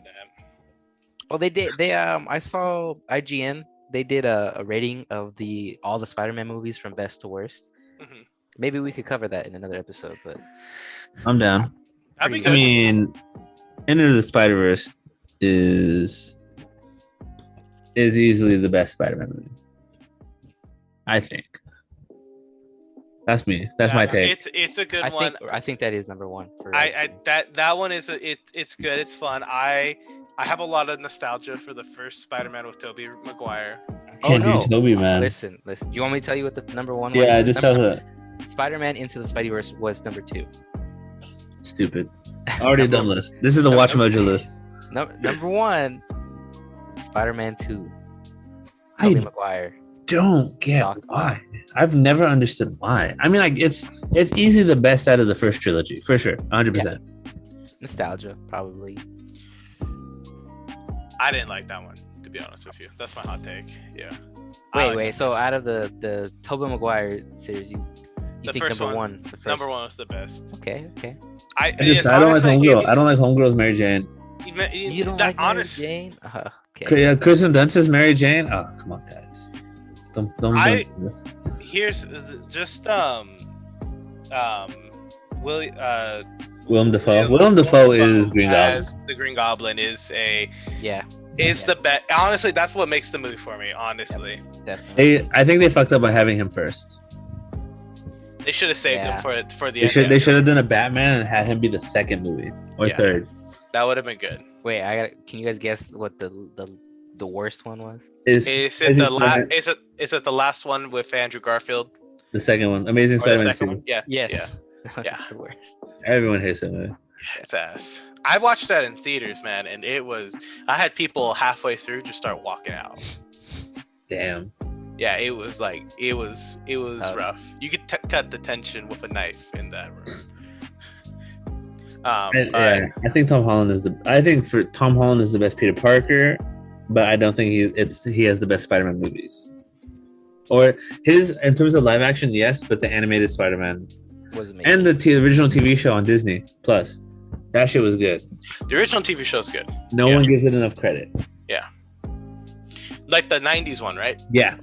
well, they did. I saw IGN. They did a rating of all the Spider-Man movies from best to worst. Mm-hmm. Maybe we could cover that in another episode, but I'm down. I mean, Into the Spider-Verse is easily the best Spider-Man movie. I think. That's me. That's my take. It's a good one. I think that is number one. That one is it's good. It's fun. I have a lot of nostalgia for the first Spider-Man with Tobey Maguire. Can't do Tobey, man. Listen. Do you want me to tell you what the number one was? Yeah, just tell it. Spider-Man Into the Spideyverse was number 2. Stupid. Already done list. This is the Watch Mojo list. Number 1, Spider-Man 2. Tobey Maguire. Don't get why. I've never understood why. I mean, like it's easily the best out of the first trilogy, for sure, 100%. Yeah. Nostalgia, probably. I didn't like that one, to be honest with you. That's my hot take. Yeah. Wait. So out of the Tobey Maguire series, you think number one? Number one was the best. Okay. I don't like Homegirl. I don't like Homegirl's Mary Jane. You don't like Mary Jane? Okay. Yeah, Kristen Dunst is Mary Jane. Oh, come on, guys. Don't do this. Here's just Willem Dafoe. Willem Dafoe is Green Goblin. The Green Goblin is the best. Honestly, that's what makes the movie for me. Honestly, definitely. I think they fucked up by having him first. They should have saved him for the. They should have done a Batman and had him be the second movie or third. That would have been good. Wait, can you guys guess what the worst one was? Is it the last one with Andrew Garfield? The second one, Amazing Spider-Man 2. One? Yeah. Yes. Yeah. That's the worst. Everyone hates that movie. Yeah, it's ass. I watched that in theaters, man, and I had people halfway through just start walking out. Damn. Yeah, it was rough. You could cut the tension with a knife in that room. I think Tom Holland is the best Peter Parker, but I don't think he has the best Spider-Man movies. Or in terms of live action, yes, but the animated Spider-Man was amazing. And the original TV show on Disney Plus, that shit was good. The original TV show is good. No one gives it enough credit. Yeah. Like the 90s one, right? Yeah.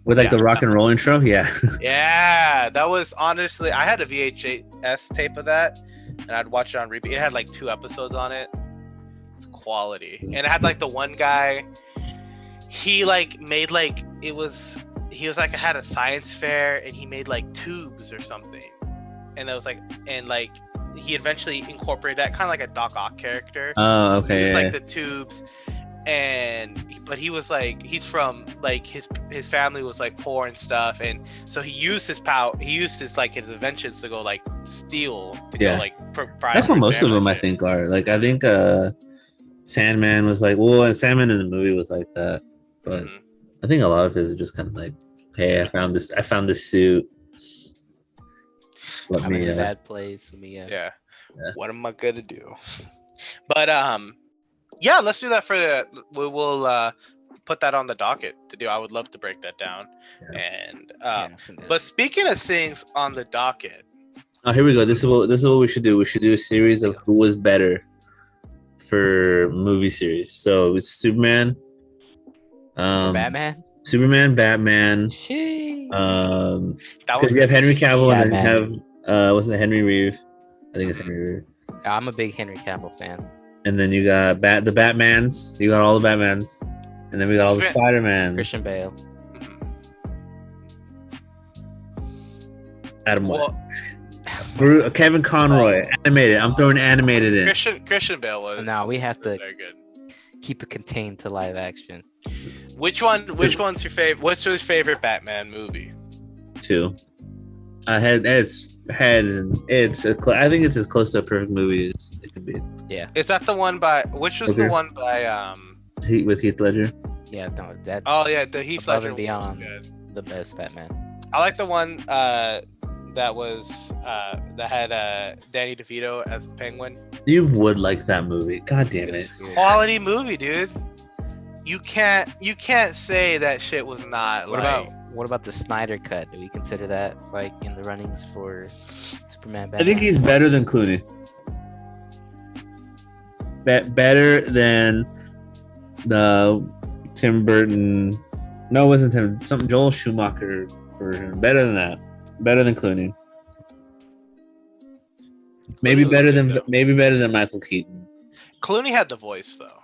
With the rock and roll intro, yeah. Yeah, that was honestly, I had a VHS tape of that, and I'd watch it on repeat. It had 2 episodes on it. It's quality. And it had the one guy, he made he was had a science fair, and he made tubes or something. And that was he eventually incorporated that kind of like a Doc Ock character. Oh, okay. It was the tubes. but he was like, he's from like his family was like poor and stuff, and so he used his like his inventions to go like steal to go like that's what most of them I think are like. I think Sandman was like, well, and Sandman in the movie was like that, but I think a lot of his are just kind of like, hey, I found this suit. I'm in a bad place. Let me what am I gonna do? But yeah, let's do that for the. We will put that on the docket to do. I would love to break that down. And but speaking of things on the docket. Oh, here we go. This is what we should do. We should do a series of who was better for movie series. So it's Superman, Batman, Batman. Because you have Henry Cavill and then you have what's it, Henry Reeve? I think it's Henry Reeve. I'm a big Henry Cavill fan. And then you got the Batmans. You got all the Batmans, and then we got all the Spider-Man. Christian Bale. Adam West. Kevin Conroy, animated. I'm throwing animated in. Christian Bale was. Now we have to keep it contained to live action. Which one's your favorite? What's your favorite Batman movie? 2. I think it's as close to a perfect movie as it could be. Yeah. Is that the one by? Which was the one by? With Heath Ledger. Yeah, no, that's. Oh yeah, the Heath Ledger. And beyond the best Batman. I like the one that was that had Danny DeVito as Penguin. You would like that movie. God damn it! Quality movie, dude. You can't say that shit was not. What about the Snyder cut? Do we consider that like in the runnings for Superman? Batman? I think he's better than Clooney. Better than the Tim Burton. No, it wasn't Tim. Some Joel Schumacher version. Better than that. Better than Clooney. Maybe better than Michael Keaton. Clooney had the voice though.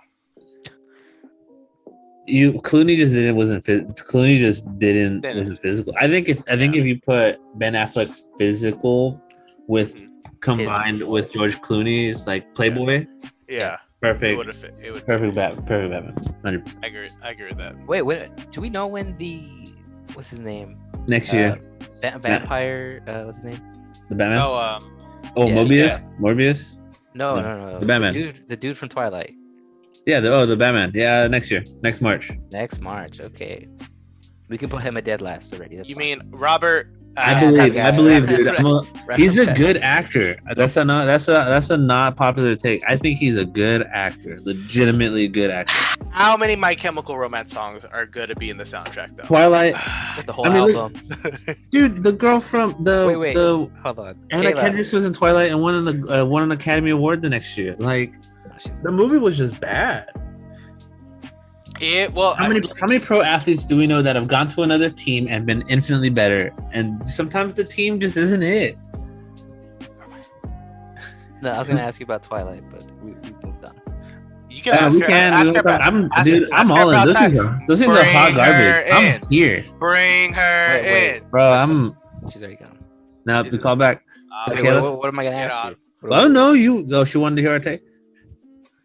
Clooney just wasn't physical. I think if you put Ben Affleck's physical with combined with George Clooney's like Playboy, perfect. It would perfect Batman. 100%. I agree with that. Wait, do we know when what's his name? Next year. Vampire. What's his name? The Batman. Morbius. Morbius. No. The Batman. The dude from Twilight. Yeah, the Batman. Yeah, next year. Next March. Okay. We can put him at dead last already. That's fine. Mean Robert? I believe, dude. He's a good actor. That's a not popular take. I think he's a good actor. Legitimately good actor. How many My Chemical Romance songs are good to be in the soundtrack though? Twilight. The whole album. Dude, the girl from wait, hold on. Anna Kendrick was in Twilight and won an Academy Award the next year. Like, the movie was just bad. How many pro athletes do we know that have gone to another team and been infinitely better? And sometimes the team just isn't it. No, I was gonna ask you about Twilight, but we moved on. You can ask her. I'm all in. Those things are hot garbage. I'm here. Bring her in, bro. She's already gone. Now we call back. What am I gonna ask you? Oh no, she wanted to hear our take.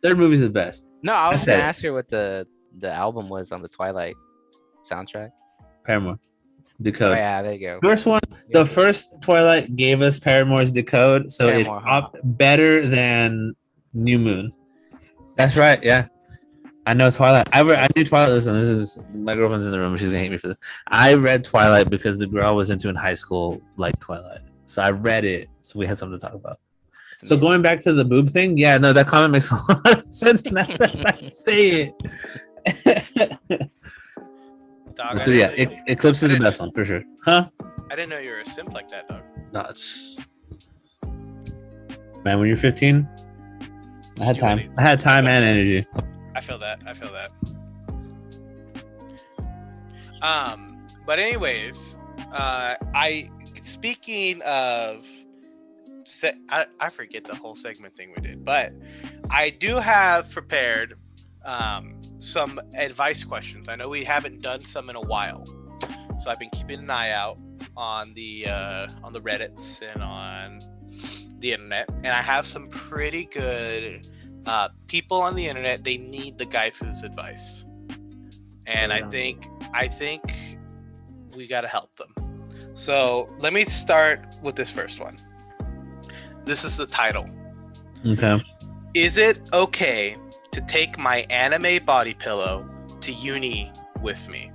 Third movie's the best. No, I was gonna ask her what the album was on the Twilight soundtrack. Paramore. Decode. Oh yeah, there you go. First one, the first Twilight gave us Paramore's Decode, so it's better than New Moon. That's right, yeah. I know Twilight. I knew Twilight. Listen, this is my girlfriend's in the room. She's gonna hate me for this. I read Twilight because the girl I was into in high school liked Twilight, so I read it. So we had something to talk about. So going back to the boob thing, yeah, no, that comment makes a lot of sense now that I say it. Dog, Eclipse is the best one for sure, huh? I didn't know you were a simp like that, dog. Nuts, man. When you're 15, I had time. I had time and energy. I feel that. But anyways, speaking of. I forget the whole segment thing we did, but I do have prepared some advice questions. I know we haven't done some in a while, so I've been keeping an eye out on the Reddits and on the internet, and I have some pretty good people on the internet, they need the Gaifus advice, and I think we gotta help them. So let me start with this first one. This is the title. Okay. Is it okay to take my anime body pillow to uni with me?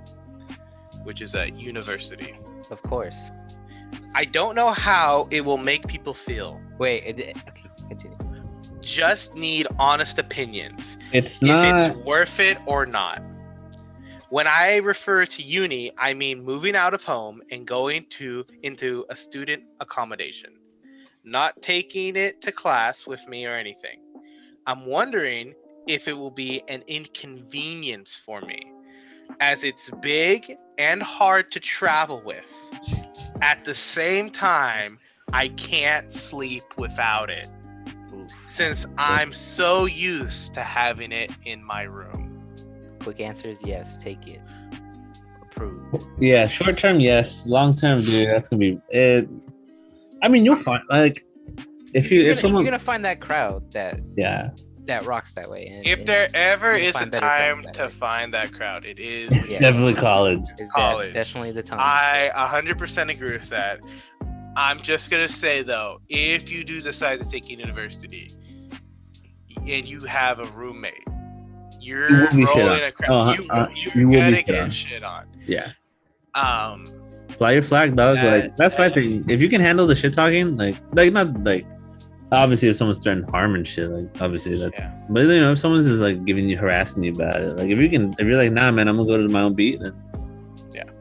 Which is at university. Of course. I don't know how it will make people feel. Wait, okay, continue. Just need honest opinions. It's If not. it's worth it or not. When I refer to uni, I mean moving out of home and going into a student accommodation. Not taking it to class with me or anything. I'm wondering if it will be an inconvenience for me, as it's big and hard to travel with. At the same time, I can't sleep without it, since I'm so used to having it in my room. Quick answer is yes, take it. Approved. Yeah, short term, yes. Long term, dude, that's gonna be it. I mean, you'll find like if someone, you're gonna find that crowd that rocks that way. And, If there ever you'll is a find better time friends that to way. find that crowd, it is it's definitely college. college. That's definitely the time. I 100% agree with that. I'm just gonna say though, if you do decide to take university and you have a roommate, you're will be shit rolling on. a crowd. You You're will be gonna shit get on. shit on. Yeah. Um, Fly your flag, dog. Like that's my thing. If you can handle the shit talking, like not like obviously if someone's threatening harm and shit, like obviously that's. Yeah. But you know, if someone's just like giving you harassing you about it, like if you're like, nah, man, I'm gonna go to my own beat, then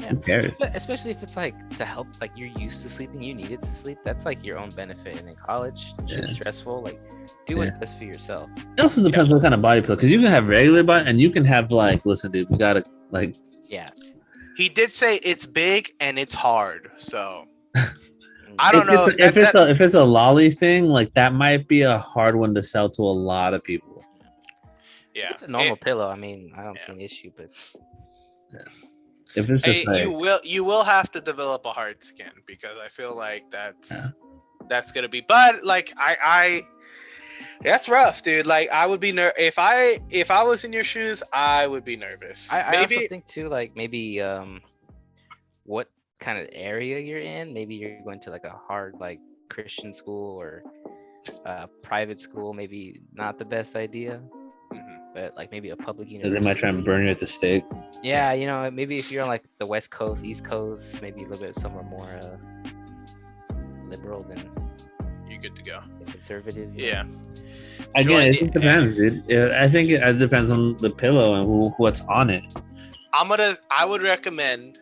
who cares? Especially if it's like to help, like you're used to sleeping, you needed to sleep. That's like your own benefit. And in college, shit's stressful. Like, do what's best for yourself. It also depends what kind of body pillow, because you can have regular body and you can have like, listen, dude, we gotta like. Yeah. He did say it's big and it's hard, so I don't know. If it's a lolly thing, like that might be a hard one to sell to a lot of people. Yeah, It's a normal pillow. I mean, I don't see an issue, but if it's just like you will have to develop a hard skin, because I feel like that's gonna be. But like I that's rough, dude. Like I would be if I was in your shoes, I would be nervous. I also think too, like maybe what kind of area you're in. Maybe you're going to like a hard like Christian school or private school. Maybe not the best idea. But like maybe a public university. They might try and burn you at the stake. Yeah, you know, maybe if you're on like the West Coast, East Coast, maybe a little bit somewhere more liberal than you're good to go. Conservative. Yeah. Again, it just depends, dude. I think it depends on the pillow and what's on it. I would recommend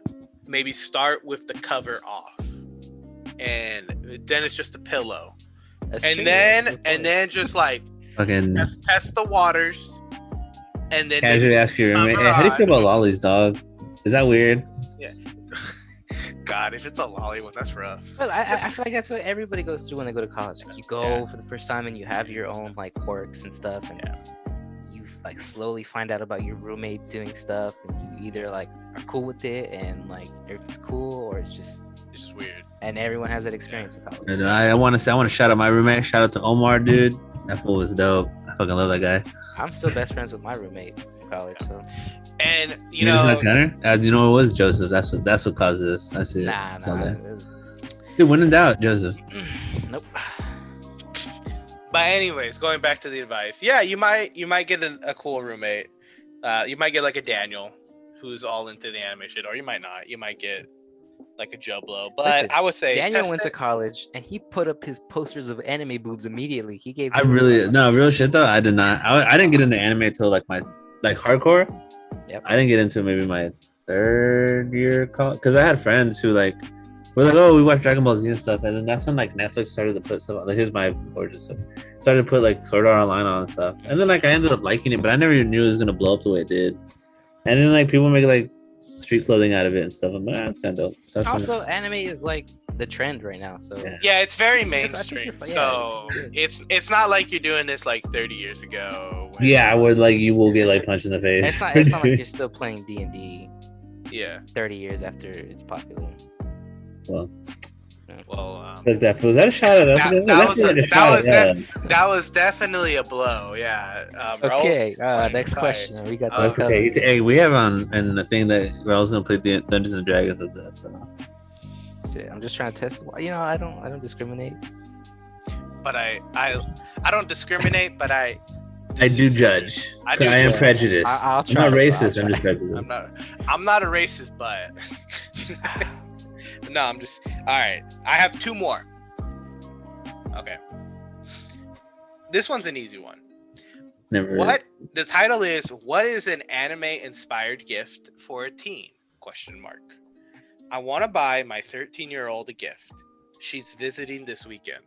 maybe start with the cover off, and then it's just a pillow, and then just like fucking test the waters. And then casually ask your roommate, hey, how do you feel about lollies, dog? Is that weird? Yeah. God, if it's a lolly one, that's rough. Well, I feel like that's what everybody goes through when they go to college. Like you go for the first time and you have your own like quirks and stuff, and you like slowly find out about your roommate doing stuff, and you either like are cool with it and like everything's cool, or it's just weird. And everyone has that experience in college. And I want to shout out my roommate. Shout out to Omar, dude. That fool was dope. I fucking love that guy. I'm still best friends with my roommate in college, so. And you know, you know, it was Joseph. That's what caused this. I see. Nah. Dude, when in doubt, Joseph. Nope. But anyways, going back to the advice, yeah, you might get a cool roommate. You might get like a Daniel, who's all into the anime shit, or you might not. You might get like a Joe Blow. But listen, I would say Daniel went to college and he put up his posters of anime boobs immediately. He gave. Real shit though. I did not. I didn't get into anime until like my hardcore. Yep. I didn't get into maybe my third year college, because I had friends who like were like, oh, we watch Dragon Ball Z and stuff, and then that's when like Netflix started to put stuff. Like here's my gorgeous stuff. Started to put like Sword Art Online on and stuff, and then like I ended up liking it, but I never knew it was gonna blow up the way it did. And then like people make like street clothing out of it and stuff. I'm like, it's kind of dope. So also, anime is like the trend right now, so yeah, it's very mainstream. So it's not like you're doing this like 30 years ago. Yeah, where like you will get like punched in the face. It's not like you're still playing D&D. Yeah. 30 years after it's popular. Well, Well, Like that was that a shot at us? that was definitely a blow. Yeah. Okay. Raul's Next quiet. question. We got That's that okay. covered. Hey, we have on and the thing that Raul's gonna play Dungeons and Dragons with us. So. Shit, I'm just trying to test. You know, I don't discriminate. But I don't discriminate, but I do judge. I do. I am prejudiced. I'll I'm try. not racist. I'm just prejudiced. I'm not a racist, but no, I'm just. All right, I have two more. Okay, this one's an easy one. Never. The title is "What is an anime-inspired gift for a teen?" Question mark. I want to buy my 13-year-old a gift. She's visiting this weekend.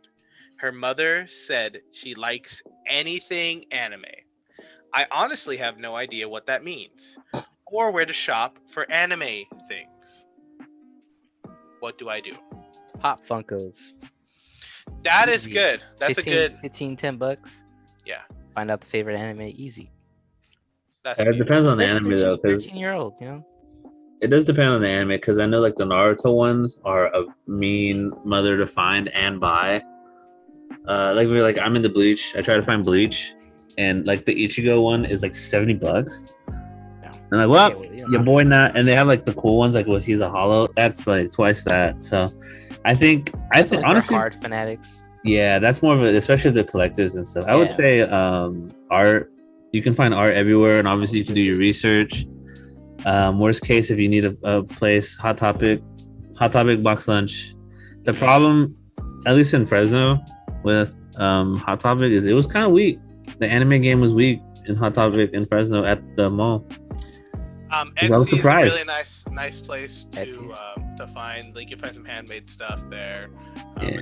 Her mother said she likes anything anime. I honestly have no idea what that means or where to shop for anime things. What do I do? Pop Funkos. That is good. That's 15, a good. 15, $10. Yeah. Find out the favorite anime easy. It depends on the anime though, because 13-year-old, you know. It does depend on the anime, because I know like the Naruto ones are a mean mother to find and buy. I'm into Bleach. I try to find Bleach, and like the Ichigo one is like $70. And like, well, your boy not. And they have like the cool ones, like he's a hollow. That's like twice that. So, I think honestly, hard fanatics. Yeah, that's more of a, especially if they're collectors and stuff. I would say art. You can find art everywhere, and obviously you can do your research. Worst case, if you need a place, Hot Topic box lunch. The problem, at least in Fresno, with Hot Topic is it was kind of weak. The anime game was weak in Hot Topic in Fresno at the mall. Etsy I was surprised. Is a really nice place to find. Like you find some handmade stuff there.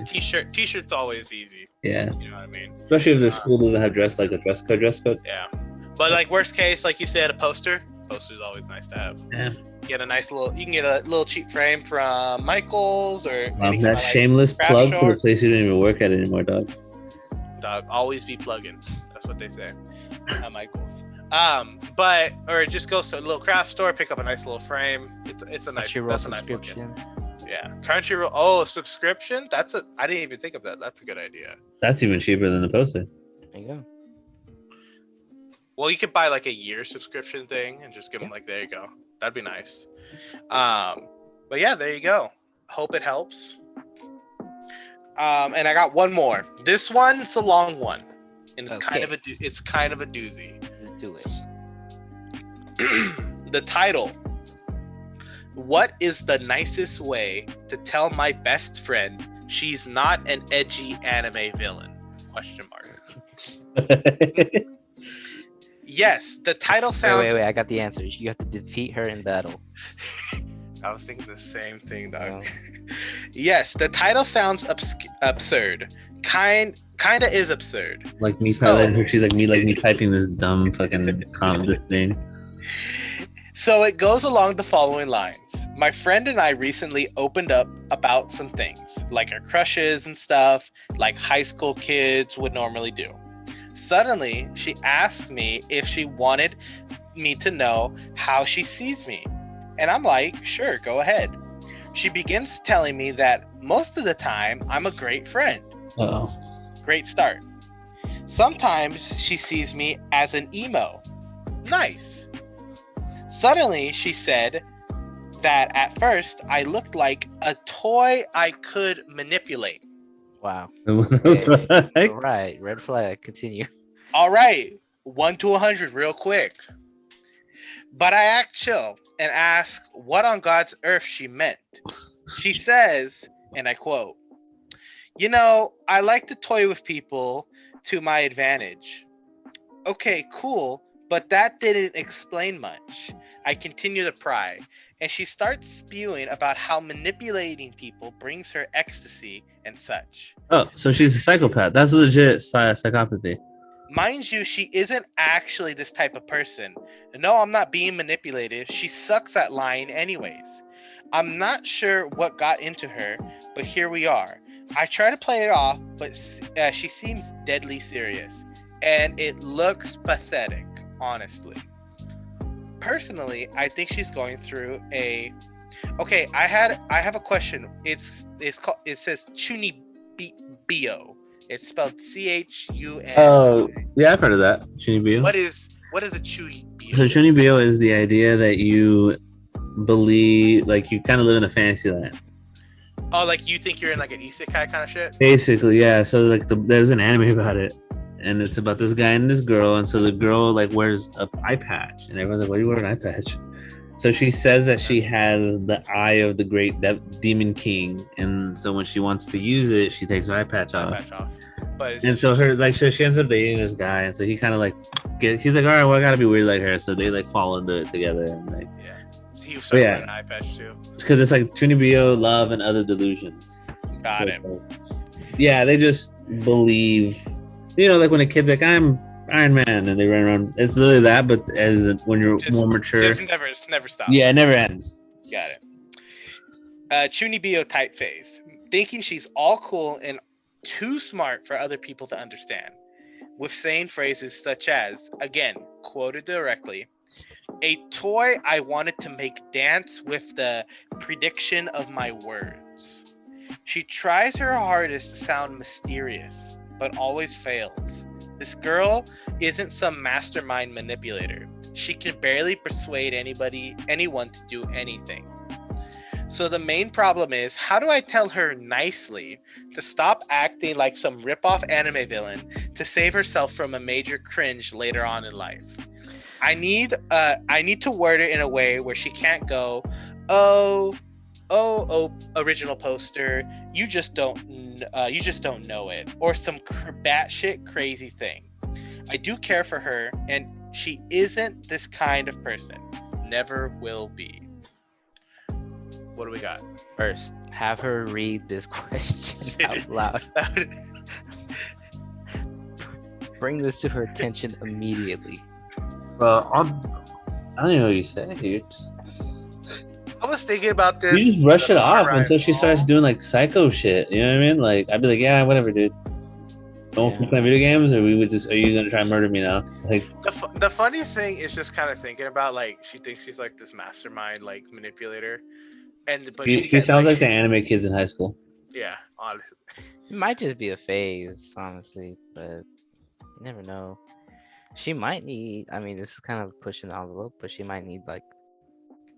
T-shirt's always easy. Yeah, you know what I mean. Especially if the school doesn't have dress code. Yeah, but like worst case, like you said, a poster. Poster's always nice to have. Yeah. You can get a little cheap frame from Michael's or that shameless plug for the place you don't even work at anymore, dog. Dog, always be plugging. That's what they say at Michael's. Or just go to a little craft store, pick up a nice little frame. It's a nice looking. Yeah, Crunchyroll. Oh, subscription. I didn't even think of that. That's a good idea. That's even cheaper than the poster. There you go. Well, you could buy like a year subscription thing and just give them like, there you go. That'd be nice. But yeah, there you go. Hope it helps. And I got one more. This one's a long one, and it's kind of a doozy. Let's do it. The title. What is the nicest way to tell my best friend she's not an edgy anime villain? Question mark. Yes, the title sounds. Wait! I got the answer. You have to defeat her in battle. I was thinking the same thing, dog. Yes, the title sounds absurd. Kinda is absurd. Like me telling her, she's like me typing this dumb fucking this thing. So it goes along the following lines. My friend and I recently opened up about some things, like our crushes and stuff, like high school kids would normally do. Suddenly, she asked me if she wanted me to know how she sees me. And I'm like, sure, go ahead. She begins telling me that most of the time, I'm a great friend. Uh-oh. Great start. Sometimes she sees me as an emo. Nice. Suddenly, she said that at first, I looked like a toy I could manipulate. Wow. Okay. All right. Red flag. Continue. All right. 1 to 100 real quick. But I act chill and ask what on God's earth she meant. She says, and I quote, I like to toy with people to my advantage. Okay, cool. But that didn't explain much. I continue to pry, and she starts spewing about how manipulating people brings her ecstasy and such. Oh, so she's a psychopath. That's legit psychopathy. Mind you, she isn't actually this type of person. No, I'm not being manipulated. She sucks at lying anyways. I'm not sure what got into her, but here we are. I try to play it off, but she seems deadly serious, and it looks pathetic. Honestly, personally, I think she's going through a Okay, I have a question. It's called. It says Chunibyo. It's spelled CHUN. Oh, yeah, I've heard of that. Chunibyo. What is a Chunibyo? So Chunibyo is the idea that you believe, like you kind of live in a fantasy land. Oh, like you think you're in like an isekai kind of shit? Basically, yeah. So like there's an anime about it, and it's about this guy and this girl, and so the girl like wears an eye patch, and everyone's like, "Why do you wear an eye patch?" So she says that she has the eye of the great demon king, and so when she wants to use it, she takes her eye patch off. But and so she ends up dating this guy, and so he kind of like he's like, all right, well, I gotta be weird like her, so they like fall into it together, and like he was wearing an eye patch too. Because it's like Chunibyo, love, and other delusions. Got it. Yeah, they just believe, like when a kid's like, I'm Iron Man, and they run around. It's literally that, but as when you're more mature, it never stops. Yeah, it never ends. Got it. Chunibyo type phase, thinking she's all cool and too smart for other people to understand, with saying phrases such as, again, quoted directly, "A toy I wanted to make dance with the prediction of my words." She tries her hardest to sound mysterious, but always fails. This girl isn't some mastermind manipulator. She can barely persuade anyone to do anything. So the main problem is, how do I tell her nicely to stop acting like some rip-off anime villain to save herself from a major cringe later on in life? I need to word it in a way where she can't go, oh, original poster, you just don't know it, or some batshit crazy thing. I do care for her, and she isn't this kind of person. Never will be. What do we got? First, have her read this question out loud. Bring this to her attention immediately. Well, I don't even know what you say, dude. I was thinking about this. You just brush it off until she starts doing like psycho shit. You know what I mean? Like, I'd be like, yeah, whatever, dude. Don't keep playing video games, or are you gonna try and murder me now? Like, the funny thing is just kind of thinking about, like, she thinks she's like this mastermind, like, manipulator, but she sounds like the anime kids in high school. Yeah, honestly. It might just be a phase, honestly, but you never know. She might need. I mean, this is kind of pushing the envelope, but she might need like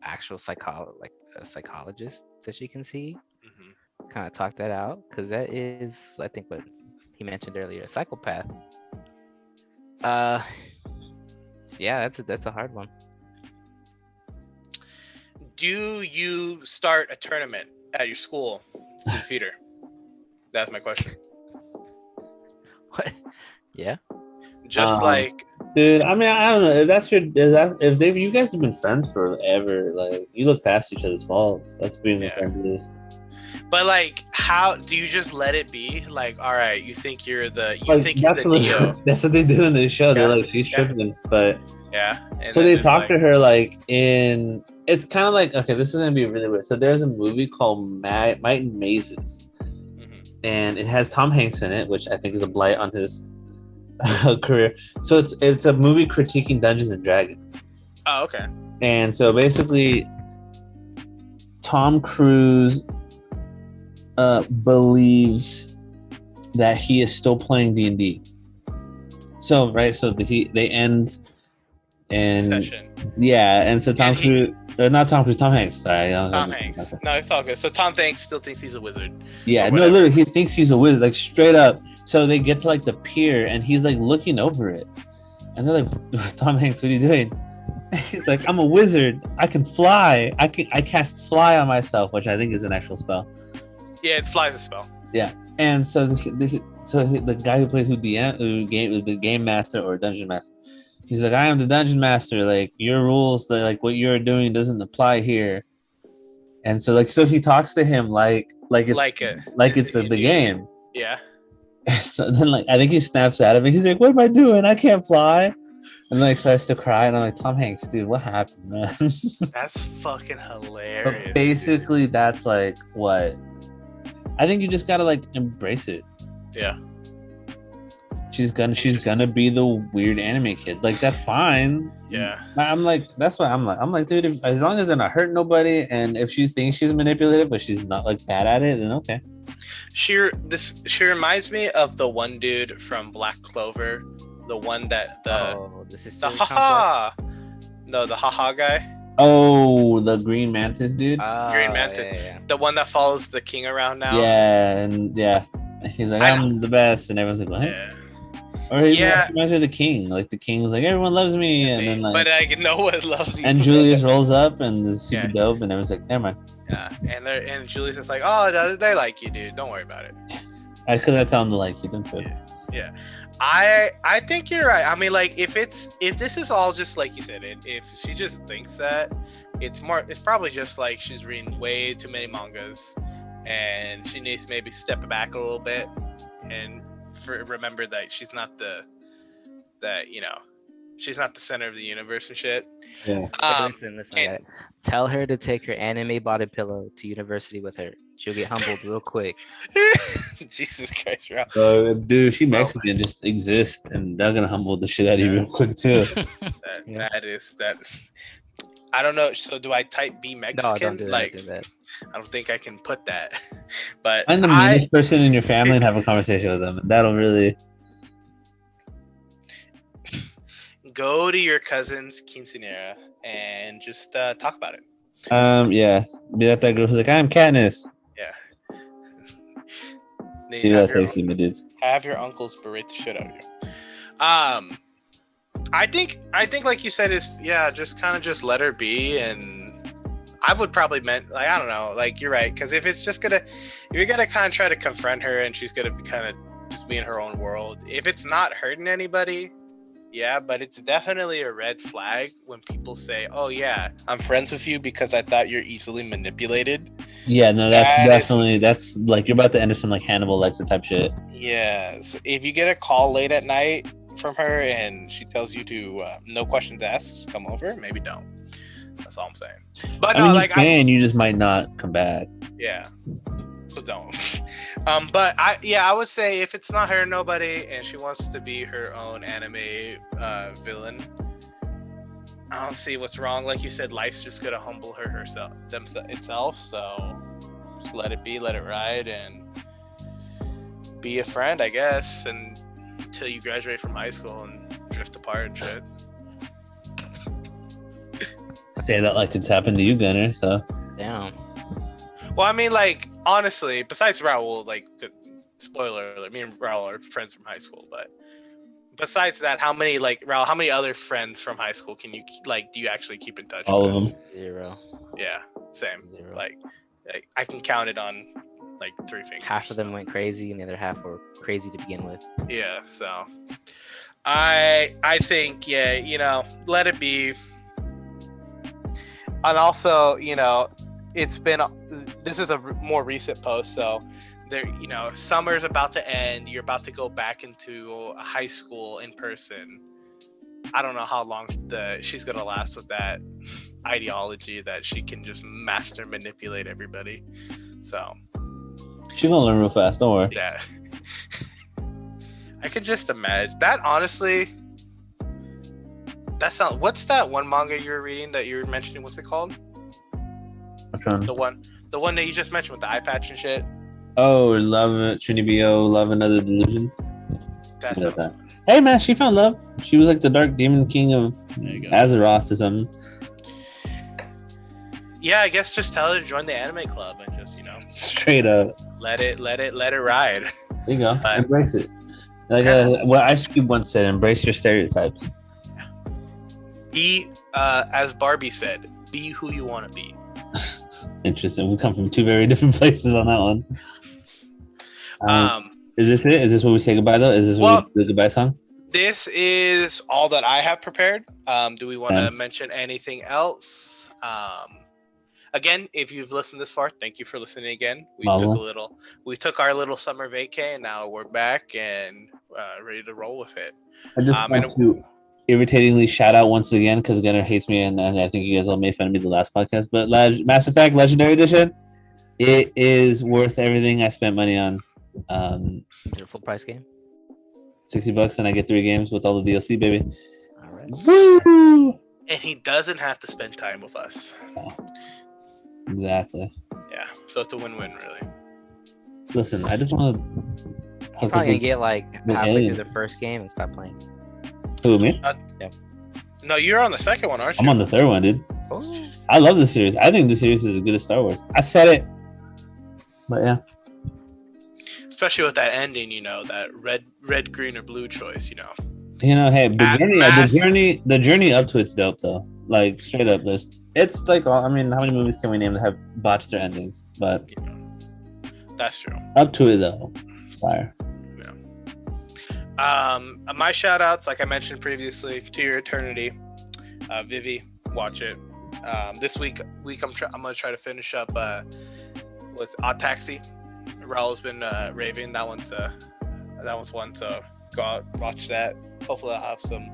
actual a psychologist that she can see. Mm-hmm. Kind of talk that out, because that is, I think, what he mentioned earlier, a psychopath. So yeah, that's a hard one. Do you start a tournament at your school to defeat her? That's my question. What? Yeah. Just like, dude, I mean, I don't know if you guys have been friends forever, like, you look past each other's faults. That's being the friend is. But like, how do you just let it be? Like, all right, you think you're the Dio. That's what they do in the show. Yeah. They're like, she's tripping, but and so they talk to her like in. It's kind of like, okay, this is gonna be really weird. So there's a movie called Might and Mazes, and it has Tom Hanks in it, which I think is a blight on his career. So it's a movie critiquing Dungeons and Dragons. Oh, okay. And so basically, Tom Cruise believes that he is still playing D&D. So they end and session. Yeah, and so Tom Hanks. Sorry, Tom Hanks. No, it's all good. So Tom Hanks still thinks he's a wizard. Yeah, no, literally, he thinks he's a wizard, like straight up. So they get to like the pier, and he's like looking over it, and they're like, "Tom Hanks, what are you doing?" He's like, "I'm a wizard. I can fly. I cast fly on myself," which I think is an actual spell. Yeah, it flies a spell. Yeah, and so the guy who played was the game master or dungeon master. He's like, I am the dungeon master. Like, your rules, like what you're doing doesn't apply here. And so he talks to him like it's the game. Yeah. And so then I think he snaps at him and he's like, what am I doing? I can't fly. And starts to cry, and I'm like, Tom Hanks, dude, what happened, man? That's fucking hilarious. But basically, that's like what I think you just gotta embrace it. Yeah. she's gonna be the weird anime kid. Like that's fine. Yeah. I'm like, that's what I'm like. I'm like, dude, as long as they're not hurting nobody, and if she thinks she's manipulative, but she's not like bad at it, then okay. She reminds me of the one dude from Black Clover, the one that the haha, no, the haha guy. Oh, the Green Mantis dude. Green Mantis, the one that follows the king around now. Yeah, and he's like, I'm the best, and everyone's like, what? Yeah. Or he reminds me of the king. Like the king's like, everyone loves me, and then like, but like no one loves me. And Julius rolls up and is super dope, and everyone's like, never mind. Yeah, and Julius is like, oh, they like you, dude. Don't worry about it. Because I tell them to like you, don't trip. Yeah. I think you're right. I mean, like, if this is all just like you said, if she just thinks that, it's probably just like she's reading way too many mangas, and she needs to maybe step back a little bit and remember that she's not she's not the center of the universe and shit. Yeah. Listen. Tell her to take her anime body pillow to university with her. She'll get humbled real quick. Jesus Christ, Raul. Dude, she Mexican, just exist, and they're gonna humble the shit out of you real quick too. That is. I don't know. So do I type be Mexican? No, don't do that. Like, do that. I don't think I can put that. But find the meanest person in your family and have a conversation with them. That'll really. Go to your cousin's quinceanera and just talk about it. Yeah. Be that girl who's like, I'm Katniss. Yeah. See what I think, my dudes. Have your uncles berate the shit out of you. I think like you said is just kind of just let her be, and I would probably I don't know, like you're right, because if you're gonna kind of try to confront her and she's gonna be kind of just be in her own world. If it's not hurting anybody. Yeah, but it's definitely a red flag when people say, "Oh yeah, I'm friends with you because I thought you're easily manipulated." Yeah, no, that's like you're about to enter some like Hannibal Lecter type shit. Yeah, so if you get a call late at night from her and she tells you to no questions asked, just come over. Maybe don't. That's all I'm saying. But you just might not come back. Yeah, so don't. But I would say if it's not her, nobody, and she wants to be her own anime villain, I don't see what's wrong. Like you said, life's just gonna humble her itself. So just let it be, let it ride, and be a friend, I guess, and until you graduate from high school and drift apart and shit. Say that like it's happened to you, Gunner. So damn. Well, I mean, like, honestly, besides Raul, like, spoiler alert, me and Raul are friends from high school, but besides that, how many other friends from high school can you, like, do you actually keep in touch with? All of them. 0. Yeah, same. 0. Like, I can count it on, like, 3 fingers. Half of them went crazy, and the other half were crazy to begin with. Yeah, so I think, let it be. And also, this is a more recent post, so there, summer's about to end. You're about to go back into high school in person. I don't know how long she's gonna last with that ideology that she can just master manipulate everybody. So she's gonna learn real fast. Don't worry. Yeah. I could just imagine that. Honestly, what's that one manga you were reading that you were mentioning? What's it called? Which one? The one that you just mentioned with the eye patch and shit. Oh, Love Trinity-BO, Love and Other Delusions. That's that. Hey man, she found love. She was like the Dark Demon King of Azeroth or something. Yeah, I guess just tell her to join the anime club and just straight up let it ride. There you go. Embrace it. Like what Ice Cube once said, embrace your stereotypes. Be as Barbie said, be who you want to be. Interesting. We come from two very different places on that one. Is this it? Is this what we say goodbye though? Is this what we do the goodbye song? This is all that I have prepared. Do we want to mention anything else? Again, if you've listened this far, thank you for listening again. We took our little summer vacay, and now we're back and ready to roll with it. I just want to irritatingly shout out once again because Gunnar hates me, and I think you guys all made fun of me the last podcast. But Mass Effect Legendary Edition, it is worth everything I spent money on. Is it a full price game? $60 and I get 3 games with all the DLC, baby. All right. Woo! And he doesn't have to spend time with us. Oh, exactly. Yeah, so it's a win-win, really. Listen, I just want to. You're probably gonna get like halfway through aliens. the first game and stop playing. Who, me? No, you're on the second one, aren't you? I'm on the third one, dude. Oh. I love this series. I think this series is as good as Star Wars. I said it. But yeah. Especially with that ending, that red, green, or blue choice, Hey, the journey up to it's dope though. Like straight up, it's like how many movies can we name that have botched their endings? But that's true. Up to it though, fire. My shout outs, like I mentioned previously, To Your Eternity, Vivy, watch it. This week I'm gonna try to finish up was Odd Taxi. Raul's been raving. That one's one, so go out, watch that. Hopefully I'll have some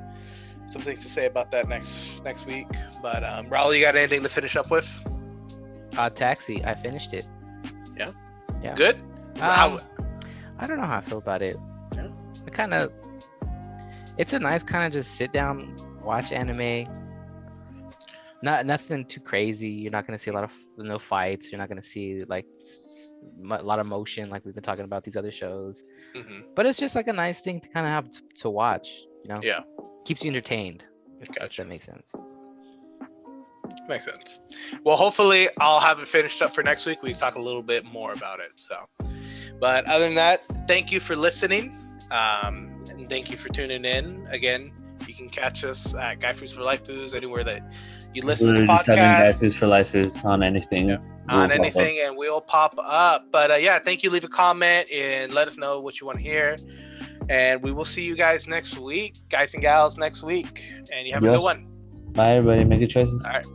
things to say about that next week. But Raul, you got anything to finish up with? Odd Taxi, I finished it. Yeah. Good. How? I don't know how I feel about it. Yeah. It's a nice kind of just sit down, watch anime. Nothing too crazy. You're not gonna see no fights. You're not gonna see like a lot of motion like we've been talking about these other shows. Mm-hmm. But it's just like a nice thing to kind of have to watch. Yeah. Keeps you entertained. Gotcha. If that makes sense. Makes sense. Well, hopefully I'll have it finished up for next week. We can talk a little bit more about it. So, but other than that, thank you for listening. And thank you for tuning in. Again, you can catch us at Gaifus for Laifus anywhere that you listen to podcasts. Gaifus for Laifus on anything. Yeah. On anything, and we'll pop up. But thank you. Leave a comment and let us know what you want to hear. And we will see you guys next week, guys and gals, next week. And you have a good one. Bye, everybody. Make good choices. All right.